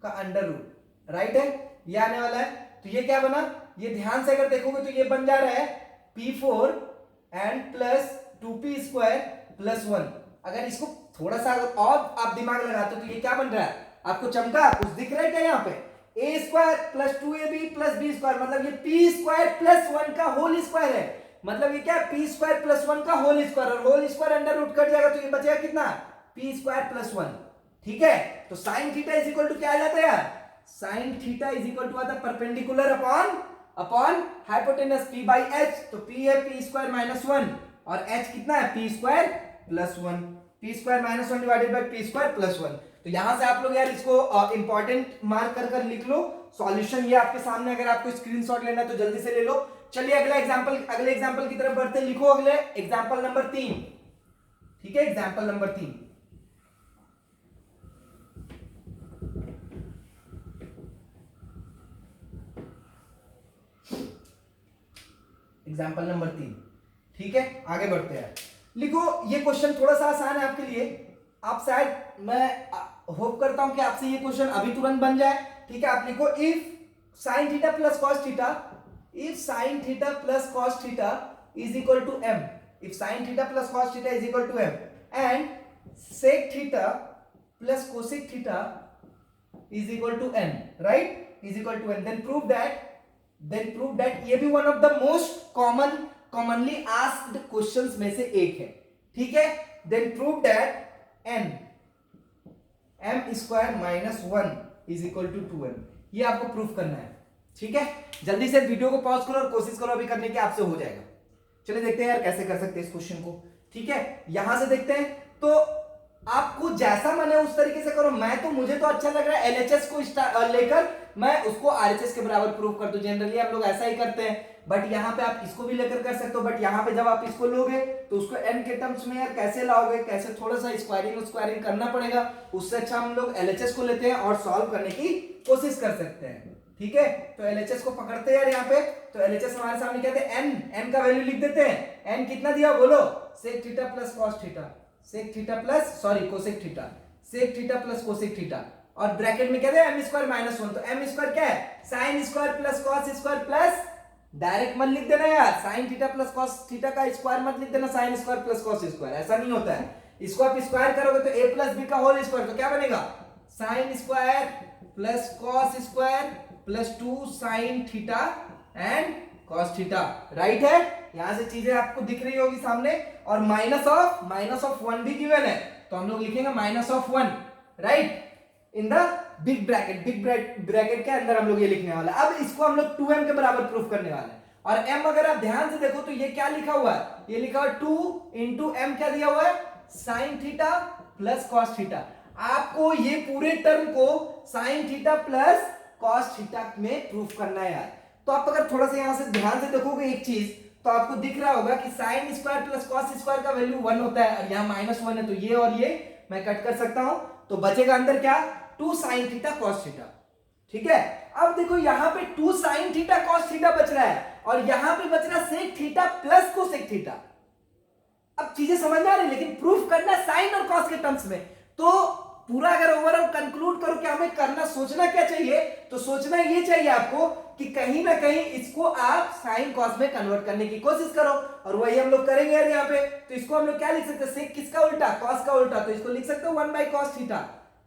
का अंडर रूट, राइट है, ये आने वाला है. तो ये क्या बना, ये ध्यान से अगर देखोगे तो ये बन जा रहा है p4 and plus 2p square plus 1. अगर इसको थोड़ा सा और आप दिमाग लगाते हो तो ये क्या बन रहा है, आपको चमका कुछ दिख रहा है क्या, यहाँ पे a square plus 2ab plus b square, मतलब ये p स्क्वायर प्लस 1 का होल स्क्वायर है. मतलब ये क्या है, p स्क्वायर प्लस 1 का होल स्क्वायर, और whole square under root cut जाएगा तो ये बचेगा कितना, p स्क्वायर प्लस 1. ठीक है, तो sine theta is equal to क्या आ जाता है यार, sine theta is equal to आता है perpendicular upon hypotenuse p by h. तो p है p स्क्वायर माइनस 1 और h कितना है, p square plus 1, p square minus 1 divided by p square plus 1. तो यहां से आप लोग यार इसको इंपॉर्टेंट मार्क कर लिख लो. सॉल्यूशन ये आपके सामने, अगर आपको स्क्रीनशॉट लेना है तो जल्दी से ले लो. चलिए अगले एग्जांपल की तरफ बढ़ते, लिखो अगले एग्जांपल नंबर 3. ठीक है, एग्जांपल नंबर 3. Example number 3. ठीक है, आगे बढ़ते हैं. लिखो, ये क्वेश्चन थोड़ा सा आसान है आपके लिए. आप शायद, मैं होप करता हूं कि आपसे ये क्वेश्चन अभी तुरंत बन जाए. ठीक है, आप लिखो if sine theta plus cos theta, if sine theta plus cos theta is equal to m, if sine theta plus cos theta is equal to m and sec theta plus cosec theta is equal to n, right, is equal to n, then prove that ये भी one of the most commonly asked questions में से एक है. ठीक है, then prove that m square minus 1 is equal to 2m. ये आपको प्रूफ करना है. ठीक है, जल्दी से वीडियो को पॉज करो और कोशिश करो अभी करने की, आपसे हो जाएगा. चलिए देखते हैं यार कैसे कर सकते हैं इस क्वेश्चन को. ठीक है, यहां से देखते हैं. तो आपको जैसा मैंने उस तरीके से करो. मुझे तो अच्छा लग रहा है एलएचएस को लेकर मैं उसको आरएचएस के बराबर प्रूव कर दूं. जनरली हम लोग ऐसा ही करते हैं, बट यहाँ पे आप इसको भी लेकर कर सकते हो. बट यहाँ पे जब आप इसको लोगे तो उसको n के टर्म्स में यार कैसे लाओगे, कैसे, थोड़ा सा स्क्वायरिंग करना पड़ेगा. उससे अच्छा हम लोग एलएचएस को लेते हैं और सॉल्व करने की कोशिश कर सकते हैं. ठीक है, तो एलएचएस को पकड़ते हैं यार. यहाँ पे तो एलएचएस हमारे सामने क्या थे, n का वैल्यू लिख देते हैं. n कितना दिया बोलो, sec theta plus cos theta, sec theta plus cosec theta, sec theta plus cosec theta, और ब्रैकेट में क्या है m स्क्वायर माइनस 1. तो m स्क्वायर क्या है, sine square plus cos square plus, direct मत लिख देना यार, sine theta plus cos theta का स्क्वायर मत लिख देना, sign square plus cos square, ऐसा नहीं होता है. इसको आप स्क्वायर करोगे तो a प्लस b का होल स्क्वायर, तो क्या बनेगा, sign square plus cos square plus 2 sine theta and cos theta, right है। यहां से चीजें आपको दिख रही होगी सामने, और माइनस ऑफ 1 भी गिवन है, तो हम लोग लिखेंगे minus of 1, right, in the big bracket के अंदर हम लोग ये लिखने वाला। अब इसको हम लोग 2m के बराबर प्रूफ करने वाले हैं। और m अगर आप ध्यान से देखो तो ये क्या लिखा हुआ है, ये लिखा हुआ 2 इंटू m, क्या दिया हुआ है, sign theta plus cos theta. आपको ये पूरे टर्म को sign theta plus cos theta में प्रूफ करना है यार। तो आप अगर थोड़ा सा यहां से ध्यान से देखोगे एक चीज, तो आपको दिख रहा होगा कि sign square plus cos square का वैल्यू 1 होता है, और यहाँ -1 है, तो ये और ये मैं कट कर सकता हूं, तो बचेगा अंदर क्या, 2 साइन थीटा कॉस थीटा, ठीक है। अब देखो यहाँ पे 2 साइन थीटा कॉस थीटा बच रहा है, और यहां पे बच रहा sec theta plus cosec theta. अब चीजें समझ में आ रही, लेकिन प्रूफ करना साइन और कॉस के टर्म्स में। तो पूरा अगर ओवरऑल कंक्लूड करो कि हमें करना, सोचना क्या चाहिए, तो सोचना ये चाहिए आपको कि कहीं ना कहीं इसको आप साइन कॉस में कन्वर्ट करने की कोशिश करो, और वही हम लोग करेंगे यार यहाँ पे। तो इसको हम लोग क्या लिख सकते हैं, सेक किसका उल्टा, कॉस का उल्टा, तो इसको लिख सकते हो 1 बाई कॉस थीटा,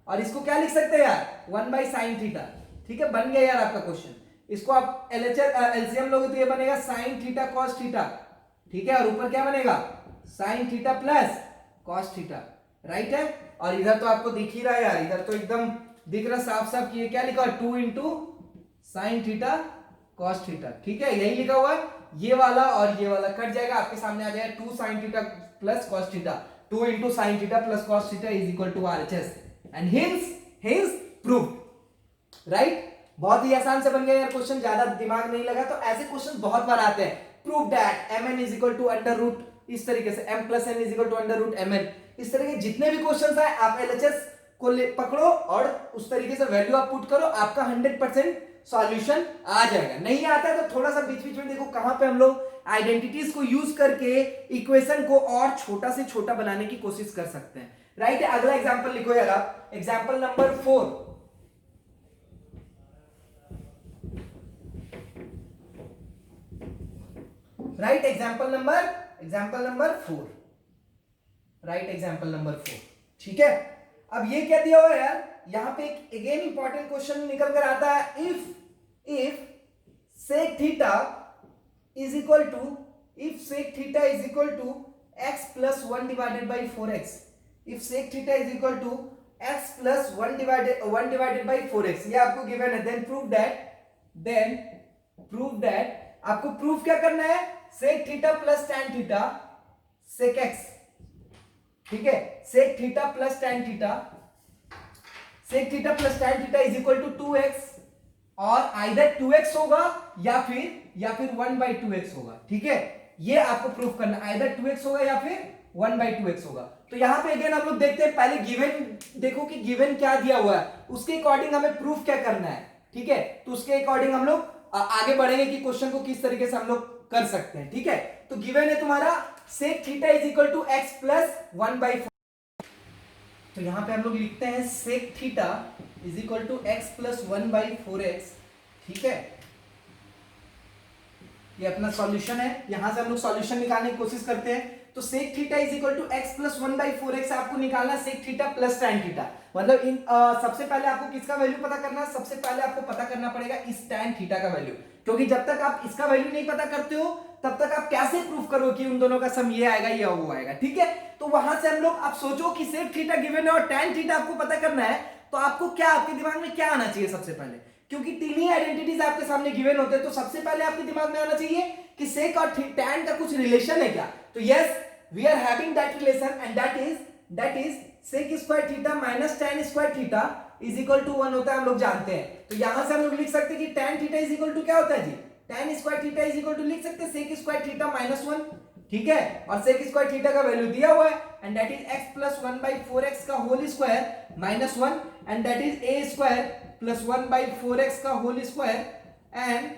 और इसको क्या लिख सकते हैं यार, 1 बाई साइन थीटा, ठीक है। बन गया यार आपका क्वेश्चन। इसको आप एलसीएम लोगे तो ये बनेगा साइन थीटा कॉस थीटा, ठीक है, और ऊपर क्या बनेगा, sign theta plus cos theta, right है। और इधर तो आपको दिख ही रहा है यार, इधर तो एकदम दिख रहा साफ साफ कि ये क्या लिखा है, 2 into sine theta cos theta, ठीक है, यही लिखा हुआ है। ये वाला और ये वाला कट जाएगा, आपके सामने आ जाएगा 2 sine theta plus cos theta, 2 into sine theta plus cos theta is equal to RHS, and hence proof, right. बहुत ही आसान से बन गया यार क्वेश्चन, ज्यादा दिमाग नहीं लगा। तो ऐसे क्वेश्चन बहुत बार आते हैं, prove that mn is equal to under root, इस तरीके से m plus n is equal to under root mn, इस तरह के जितने भी क्वेश्चंस आए आप LHS को पकड़ो और उस तरीके से वैल्यू आप पुट करो, आपका 100% सॉल्यूशन आ जाएगा। नहीं आता है तो थोड़ा सा बीच बीच में देखो कहां पे हम लोग आइडेंटिटीज को यूज करके इक्वेशन को और छोटा से छोटा बनाने की कोशिश कर सकते हैं, राइट है। अगला एग्जांपल लिखो यार आप, example number 4, right, example number 4, right, example number 4, ठीक है। अब ये क्या दिया हुआ है यार, यहां पे एक अगेन इंपॉर्टेंट क्वेश्चन निकल कर आता है, if sec theta is equal to x plus 1 divided by 4x, if sec theta is equal to x plus 1 divided by 4x, ये आपको गिवन है। देन प्रूव दैट आपको प्रूफ क्या करना है, sec theta plus tan theta sec x, ठीक है, sec theta plus tan theta is equal to 2x, और आइदर 2x होगा या फिर 1/2x होगा, ठीक है। ये आपको प्रूफ करना, आइदर 2x होगा या फिर 1/2x होगा। तो यहां पे अगेन हम लोग देखते हैं, पहले गिवन देखो कि गिवन क्या दिया हुआ है, उसके अकॉर्डिंग हमें प्रूफ क्या करना है, ठीक है। तो उसके अकॉर्डिंग हम लोग आगे बढ़ेंगे कि क्वेश्चन को किस तरीके से हम लोग कर सकते हैं, ठीक है। तो गिवन है तुम्हारा sec theta is equal to x plus 1/4, तो यहां पे हम लोग लिखते हैं sec theta is equal to x plus 1/4x, ठीक है। ये अपना सॉल्यूशन है, यहां से हम लोग सॉल्यूशन निकालने की कोशिश करते हैं। तो sec theta is equal to x plus 1/4x आपको निकालना sec theta plus tan theta, मतलब इन सबसे पहले आपको किसका वैल्यू पता करना है, सबसे पहले आपको पता करना पड़ेगा इस टैन थीटा का वैल्यू, क्योंकि जब तक आप इसका वैल्यू नहीं पता करते हो तब तक आप कैसे प्रूफ करो कि उन दोनों का सम ये आएगा या वो आएगा, ठीक है। तो वहां से हम लोग, आप सोचो कि सेक थीटा गिवन है और टैन थीटा आपको पता करना है, तो आपको क्या, आपके दिमाग में क्या आना चाहिए सबसे पहले, क्योंकि तीन ही आइडेंटिटीज आपके सामने गिवन होते हैं, तो सबसे पहले आपके दिमाग में आना चाहिए कि सेक और टैन का कुछ रिलेशन है क्या। तो yes, we are having that relation, and that is sec square theta minus tan square theta is equal to 1 होता है, हम लोग जानते हैं। तो यहां से हम लोग लिख सकते हैं कि tan theta is equal to क्या होता है जी, tan square theta is equal to लिख सकते हैं सेक स्क्वायर थीटा माइनस 1, ठीक है। और सेक स्क्वायर थीटा का वैल्यू दिया हुआ है, and that is x plus 1/4x का whole square minus 1, and that is a square plus 1/4x का whole square and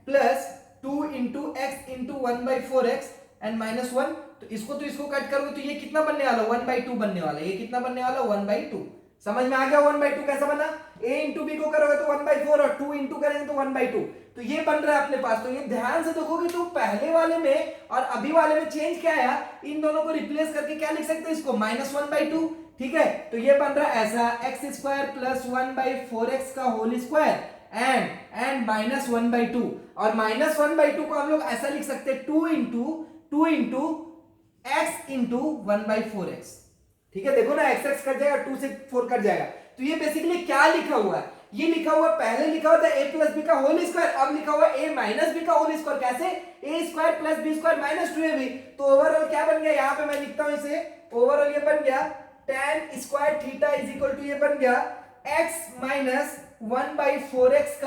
plus 2 into x into 1/4x and minus 1। तो इसको कट करोगे तो ये कितना बनने वाला, 1/2 बनने वाला, ये कितना बनने वाला, 1/2। समझ में आ गया 1/2 कैसा बना, a इंटू b को करोगे तो 1/4 और 2 इंटू करेंगे तो 1/2, तो ये बन रहा है अपने पास। तो ये ध्यान से देखोगे तो पहले वाले में और अभी वाले में चेंज क्या आया, इन दोनों को रिप्लेस करके क्या लिख सकते हैं इसको, -1/2, ठीक है। तो ये बन रहा है ऐसा x स्क्वायर प्लस 1/4x का होल स्क्वायर एंड -1/2, और -1/2 को हम लोग ऐसा लिख सकते हैं 2 इंटू x इंटू 1/4x। ठीक है, देखो ना x कट जाएगा, 2 से 4 कट जाएगा। तो ये बेसिकली क्या लिखा हुआ है, ये लिखा हुआ पहले लिखा हुआ था a प्लस बी का होल स्क्वायर, अब लिखा हुआ a माइनस बी का होल स्क्वायर। कैसे, a square plus b square minus 2ab। तो ओवरऑल क्या बन गया, यहां पे मैं लिखता हूं इसे, ओवरऑल ये बन गया tan square theta is equal to, ये बन गया x माइनस 1/4x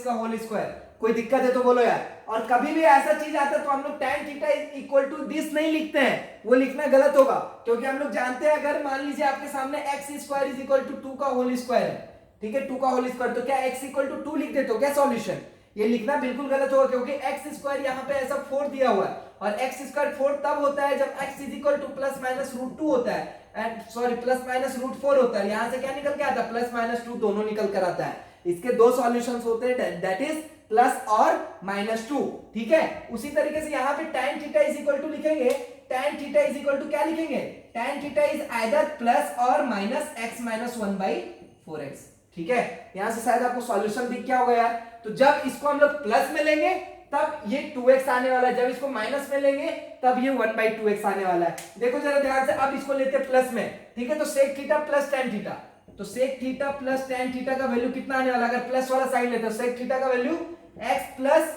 का होल स्क्वायर। कोई दिक्कत है तो बोलो यार। और कभी भी ऐसा चीज आता है तो हम लोग tan theta equal to this नहीं लिखते हैं, वो लिखना गलत होगा, क्योंकि हम लोग जानते हैं अगर मान लीजिए आपके सामने x square is equal to 2 का होल स्क्वायर है, ठीक है, 2 का होल स्क्वायर, तो क्या x इक्वल टू 2 लिख देते हो क्या सॉल्यूशन? ये लिखना बिल्कुल गलत होगा, क्योंकि x स्क्वायर यहाँ पे ऐसा 4 दिया हुआ है, और x स्क्वायर 4 तब होता है जब x is equal to plus minus root 2 होता है, and sorry plus minus root 4 होता है। यहाँ से क्या निकल के आता है, प्लस माइनस 2 दोनों निकल कर आता है। इसके दो सॉल्यूशंस होते हैं, दैट इज प्लस और -2। ठीक है, उसी तरीके से यहाँ पे tan theta is equal to लिखेंगे, tan theta is equal to क्या लिखेंगे, tan theta is either plus और माइनस x माइनस 1/4x। ठीक है, यहां से शायद आपको सॉल्यूशन दिख गया होगा यार। तो जब इसको हम लोग प्लस में लेंगे तब ये 2x आने वाला है, जब इसको माइनस में लेंगे तब ये 1/2x आने वाला है। देखो जरा ध्यान से, अब इसको लेते हैं प्लस में, ठीक है, तो sec theta plus tan theta, तो sec theta plus tan theta का वैल्यू कितना आने वाला, अगर प्लस वाला साइन लेते हो sec थीटा का value x plus,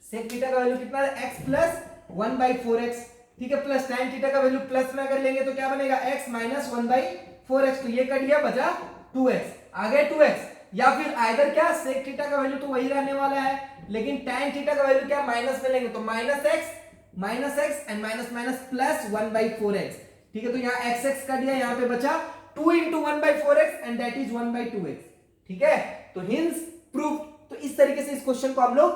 sec theta का वैल्यू कितना है, x प्लस 1/4x। ठीक है, प्लस tan थीटा का वैल्यू प्लस में अगर लेंगे तो क्या बनेगा, x माइनस 1/4x, तो ये कट गया, बचा 2x, आ गए 2x। या फिर आइदर क्या, sec थीटा का वैल्यू तो वही रहने वाला है, लेकिन tan थीटा का वैल्यू क्या माइनस में लेंगे, तो minus x and minus minus plus 1/4x। ठीक है, तो यहाँ x कट गया, यहाँ पे बचा 2 into 1/4x and that is 1/2x। ठीक है, तो हिंस प्रूफ। तो इस तरीके से इस क्वेश्चन को हम लोग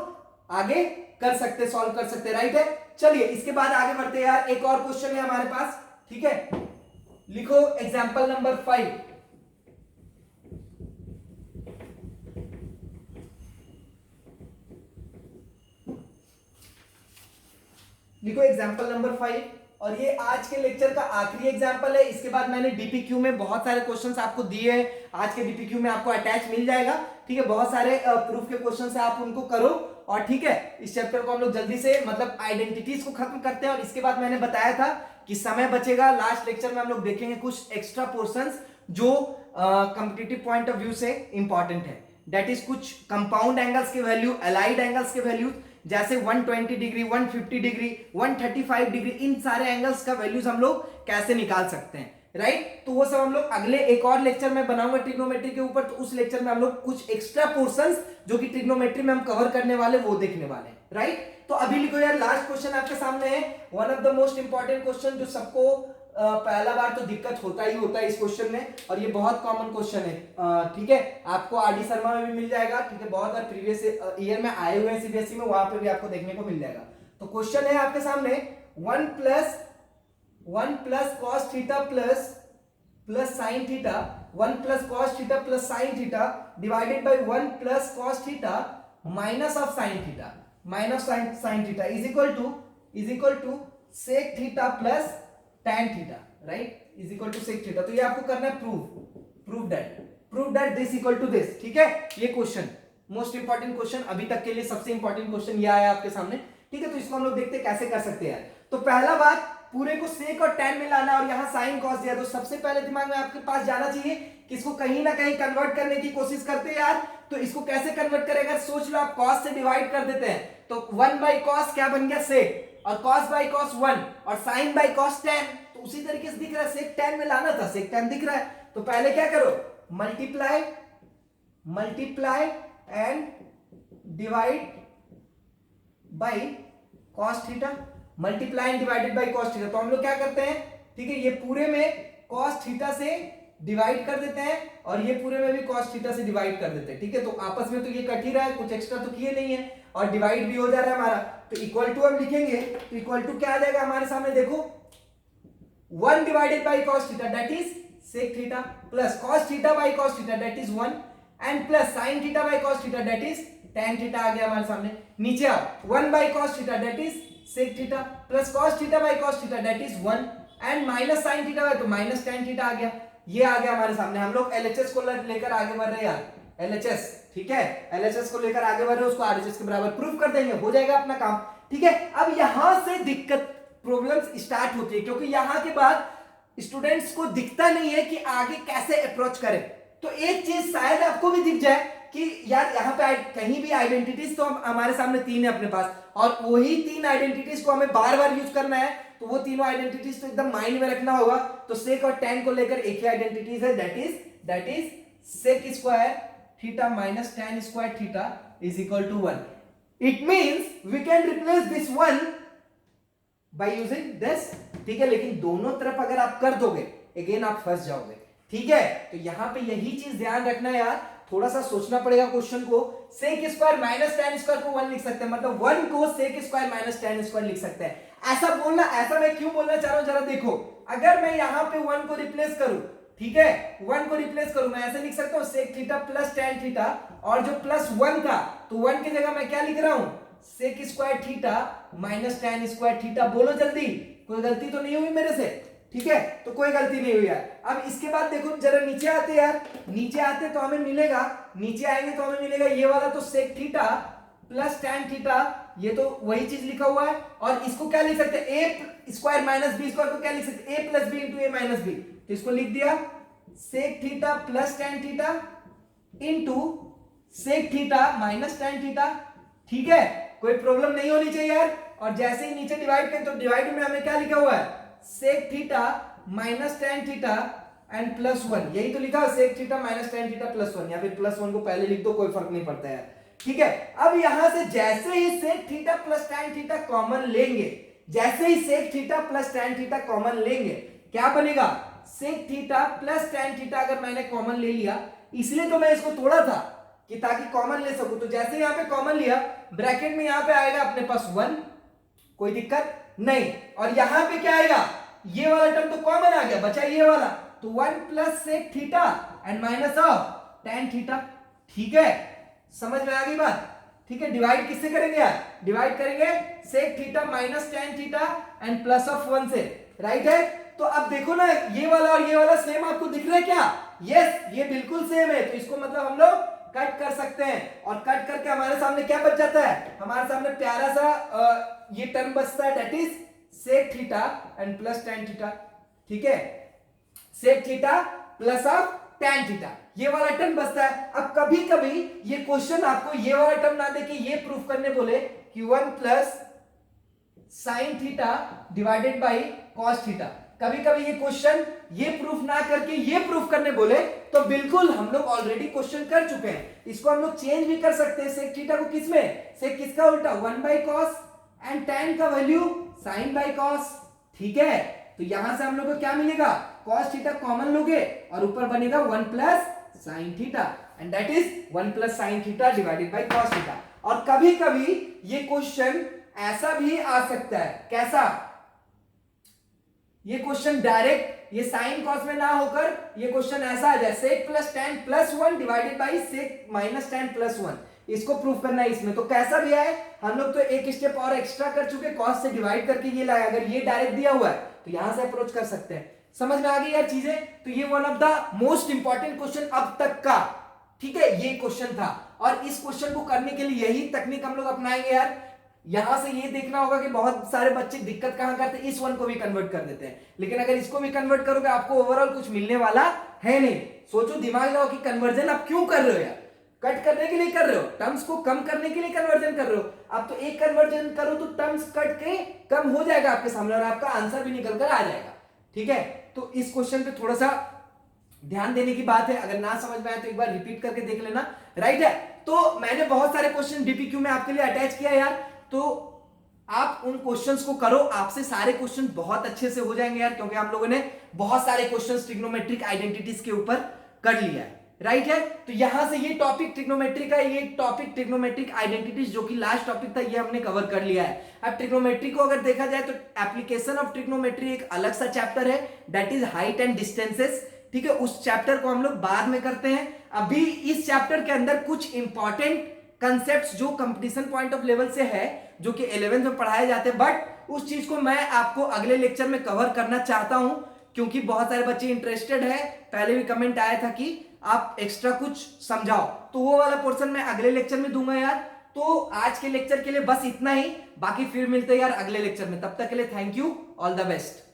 आगे कर सकते, सॉल्व कर सकते, राइट है। चलिए इसके बाद आगे बढ़ते हैं यार, एक और क्वेश्चन है हमारे पास। ठीक है, लिखो एग्जांपल नंबर 5। लिखो एग्जांपल नंबर 5, और ये आज के लेक्चर का आखिरी एग्जांपल है। इसके बाद मैंने डीपीक्यू में बहुत सारे क्वेश्चंस आपको दिए हैं, आज के डीपीक्यू में आपको अटैच मिल जाएगा। ठीक है, बहुत सारे प्रूफ के क्वेश्चंस है, आप उनको करो। और ठीक है, इस चैप्टर को हम लोग जल्दी से मतलब आइडेंटिटीज को खत्म करते हैं। और इसके बाद मैंने बताया था कि समय बचेगा, लास्ट लेक्चर में हम लोग देखेंगे कुछ एक्स्ट्रा पोर्शंस जो कॉम्पिटिटिव पॉइंट ऑफ व्यू से इंपॉर्टेंट है, दैट इज कुछ कंपाउंड एंगल्स के वैल्यू, अलाइड एंगल्स के वैल्यू, जैसे 120 डिग्री, 150 डिग्री, 135 डिग्री, इन सारे एंगल्स का वैल्यूज हम लोग कैसे निकाल सकते हैं, राइट। तो वो सब हम लोग अगले एक और लेक्चर में बनाऊंगा ट्रिग्नोमेट्री के ऊपर, तो उस लेक्चर में हम लोग कुछ एक्स्ट्रा पोर्शंस जो कि ट्रिग्नोमेट्री में हम कवर करने वाले वो देखने वाले हैं, राइट। तो अभी लिखो यार, लास्ट क्वेश्चन आपके सामने है, one of the most important question, जो सबको पहला बार तो दिक्कत होता ही होता है इस क्वेश्चन में, और ये बहुत कॉमन क्वेश्चन है। ठीक है, आपको आरडी शर्मा में भी मिल जाएगा, ठीक है, बहुत बार प्रीवियस ईयर में आए हुए हैं सीबीएसई में, वहां पे भी आपको देखने को मिल जाएगा। तो क्वेश्चन है आपके सामने 1 plus cos theta plus sine theta, 1 plus cos theta plus sine theta divided by 1 plus cos theta minus of sine theta, minus sine theta is equal to sec theta plus tan theta, right, is equal to sec theta. तो ये आपको करना है prove that this equal to this. ठीक है, ये question most important question, अभी तक के लिए सबसे इंपॉर्टेंट क्वेश्चन ये आया आपके सामने। ठीक है, तो इसको हम लोग देखते हैं कैसे कर सकते हैं। तो पहला बात, पूरे को सेक और tan में लाना, और यहाँ साइन कॉस दिया, तो सबसे पहले दिमाग में आपके पास जाना चाहिए कि इसको कहीं ना कहीं कन्वर्ट करने की कोशिश करते हैं यार। तो इसको कैसे कन्वर्ट करेगा, सोच लो, आप cos से डिवाइड कर देते हैं, तो 1/cos क्या बन गया, sec, और cos by cos 1, और sin by cos tan, तो उसी तरीके से दिख रहा है, sec tan में लाना था, sec tan दिख रहा है। तो पहले क्या करो, multiply and divide by cos theta, multiply and divided by cos theta. तो हम लोग क्या करते हैं, ठीक है, ये पूरे में cos थीटा से डिवाइड कर देते हैं, और ये पूरे में भी cos थीटा से डिवाइड कर देते हैं। ठीक है, तो आपस में तो ये कट ही रहा है, कुछ एक्स्ट्रा तो किए नहीं है, और डिवाइड भी हो जा रहा है हमारा। तो इक्वल टू हम लिखेंगे, तो इक्वल टू क्या आ जाएगा हमारे सामने, देखो 1 divided by cos theta that is sec theta, plus cos theta by cos theta that is 1, and plus sin theta by cos theta that is tan theta आ गया हमारे सामने। नीचे आओ, 1 by cos theta that is sec theta, plus cos theta by cos theta that is 1, and minus sin theta है तो minus tan theta आ गया। ये आ गया हमारे सामने, हम लोग एलएचएस को लेकर आगे बढ़ रहे हैं यार। LHS, ठीक है, LHS को लेकर आगे बढ़ रहे हो, उसको RHS के बराबर प्रूफ कर देंगे, हो जाएगा अपना काम, ठीक है। अब यहां से दिक्कत प्रॉब्लम्स स्टार्ट होती है, क्योंकि यहां के बाद स्टूडेंट्स को दिखता नहीं है कि आगे कैसे अप्रोच करें। तो एक चीज शायद आपको भी दिख जाए कि यार यहाँ पे कहीं भी आइडेंटिटीज तो हमारे सामने 3 है अपने पास, और वही 3 आइडेंटिटीज को हमें बार बार यूज करना है, तो वो तीनों आइडेंटिटीज तो एकदम माइंड में रखना होगा। तो सेक और tan को लेकर एक ही आइडेंटिटीज है, that is sec square theta minus tan square theta is equal to 1। It means we can replace this 1 by using this, ठीक है। लेकिन दोनों तरफ अगर आप कर दोगे अगेन आप फंस जाओगे, ठीक है। तो यहां पे यही चीज ध्यान रखना है यार, थोड़ा सा सोचना पड़ेगा क्वेश्चन को। Sec square minus tan square को 1 लिख सकते हैं, मतलब 1 को sec square minus tan square लिख सकते हैं। ऐसा बोलना, ऐसा मैं क्यों बोलना चाह रहा हूं जरा देखो, अगर मैं यहां पे 1 को रिप्लेस करूं, ठीक है, 1 को रिप्लेस करूं, मैं ऐसे लिख सकता हूं sec theta plus tan theta, और जो प्लस 1 था तो 1 की जगह मैं क्या लिख रहा हूं, sec square theta minus tan square theta. बोलो जल्दी, कोई गलती तो नहीं हुई मेरे से, ठीक है। तो कोई गलती नहीं हुई यार। अब इसके बाद देखो जरा नीचे आते यार, नीचे आते तो हमें मिलेगा, नीचे आएंगे तो हमें मिलेगा ये वाला, तो sec theta plus tan theta, ये तो वही चीज लिखा हुआ है। और इसको क्या लिख सकते हैं, a square minus b square को क्या लिख सकते हैं, a plus b into a minus b, तो इसको लिख दिया sec theta plus tan theta into sec theta minus tan theta, ठीक है। कोई प्रॉब्लम नहीं होनी चाहिए यार। और जैसे ही नीचे डिवाइड करें तो डिवाइड में हमें क्या लिखा हुआ है, sec theta minus tan theta and plus 1, यही तो लिखा है sec theta minus tan theta plus 1, या फिर प्लस 1 को पहले लिख दो, कोई फर्क नहीं पड़ता है, ठीक है। अब यहां से जैसे ही sec theta plus tan theta common लेंगे, जैसे ही sec theta plus tan theta common लेंगे, क्या बनेगा, sec theta plus tan theta अगर मैंने कॉमन ले लिया, इसलिए तो मैं इसको तोड़ा था कि ताकि कॉमन ले सकूं। तो जैसे यहां पे कॉमन लिया, ब्रैकेट में यहां पे आएगा अपने पास 1, कोई दिक्कत नहीं। और यहां पे क्या आएगा, ये वाला टर्म तो कॉमन आ गया, बचा ये वाला, तो 1 plus sec theta and minus of tan theta, ठीक है। समझ में आ गई बात, ठीक है। डिवाइड किससे करेंगे यार, डिवाइड करेंगे sec theta minus tan theta and plus of 1 से, राइट है। तो अब देखो ना, ये वाला और ये वाला सेम आपको दिख रहा है क्या, यस, ये बिल्कुल सेम है। तो इसको मतलब हम लोग कट कर सकते हैं, और कट करके हमारे सामने क्या बच जाता है, हमारे सामने प्यारा सा ये टर्म बचता है, that is sec theta and plus tan theta, ठीक है। Sec theta plus of tan theta, ये वाला टर्म बचता है। अब कभी कभी ये क्वेश्चन आपको ये वाला टर्म ना देके ये प्रूफ करने बोले कि 1 plus sine theta divided by cos theta, कभी कभी ये क्वेश्चन ये प्रूफ ना करके ये प्रूफ करने बोले, तो बिल्कुल हम लोग ऑलरेडी क्वेश्चन कर चुके हैं, इसको हम लोग चेंज भी कर सकते हैं। सेक थीटा को किस में, सेक किसका उल्टा 1 बाई कॉस एंड tan का वैल्यू साइन बाई कॉस, ठीक है। तो यहां से हम लोग को क्या मिलेगा, कॉस थीटा कॉमन लोगे और ऊपर बनेगा 1 plus sine theta, and that is 1 plus sine theta divided by cos theta. और कभी कभी ये क्वेश्चन ऐसा भी आ सकता है, कैसा, ये क्वेश्चन डायरेक्ट ये साइन कॉस में ना होकर ये क्वेश्चन ऐसा आ जाए, sec plus tan plus 1 divided by sec minus tan plus 1, इसको प्रूफ करना है इसमें। तो कैसा भी आए, हम लोग तो एक स्टेप और एक्स्ट्रा कर चुके, कॉस से डिवाइड करके ये लाए, अगर ये डायरेक्ट दिया हुआ है तो यहां से अप्रोच कर सकते हैं। समझ में आ गई यार चीजें। तो ये one of the most important question अब तक का, ठीक है, ये क्वेश्चन था। और इस क्वेश्चन को करने के लिए यही तकनीक हम लोग अपनाएंगे यार। यहां से ये देखना होगा कि बहुत सारे बच्चे दिक्कत कहां करते हैं, इस वन को भी कन्वर्ट कर देते हैं, लेकिन अगर इसको भी कन्वर्ट करोगे आपको ओवरऑल कुछ मिलने वाला है नहीं। सोचो, दिमाग लगाओ कि कन्वर्जन आप क्यों कर रहे हो यार, कट करने के लिए कर रहे हो, टर्म्स को कम करने के लिए कन्वर्जन कर रहे हो। आप तो एक कन्वर्जन करो तो टर्म्स कट के कम हो जाएगा आपके सामने और आपका आंसर भी निकल कर आ जाएगा, ठीक है। तो इस क्वेश्चन पे थोड़ा सा ध्यान देने की बात है, अगर ना समझ में आए तो एक बार रिपीट करके देख लेना, राइट है। तो मैंने बहुत सारे क्वेश्चन डीपीक्यू में आपके लिए अटैच किया यार, तो आप उन क्वेश्चंस को करो, आपसे सारे क्वेश्चन बहुत अच्छे से हो जाएंगे यार, क्योंकि हम लोगों ने बहुत सारे क्वेश्चंस ट्रिग्नोमेट्रिक आइडेंटिटीज के ऊपर कर लिया है, राइट है। तो यहां से ये टॉपिक ट्रिग्नोमेट्री का, ये टॉपिक ट्रिग्नोमेट्रिक आइडेंटिटीज जो कि लास्ट टॉपिक था, ये हमने कवर कर लिया है। अब ट्रिग्नोमेट्री को अगर देखा जाए तो एप्लीकेशन ऑफ ट्रिग्नोमेट्री एक अलग सा चैप्टर है, that is height and distances, ठीक है। उस चैप्टर को हम लोग बाद में करते हैं। अभी इस चैप्टर के अंदर कुछ इंपॉर्टेंट कंसेप्ट्स जो कंपटीशन पॉइंट ऑफ लेवल से है, जो कि 11th में पढ़ाए जाते हैं, बट उस चीज को मैं आपको अगले लेक्चर में कवर करना चाहता हूं, क्योंकि बहुत सारे बच्चे इंटरेस्टेड है। पहले भी कमेंट आया था कि आप एक्स्ट्रा कुछ समझाओ, तो वो वाला पोर्शन मैं अगले लेक्चर में दूंगा यार। तो आज के लेक्चर के लिए बस इतना ही, बाकी फिर मिलते हैं यार अगले लेक्चर में। तब तक के लिए thank you, all the best.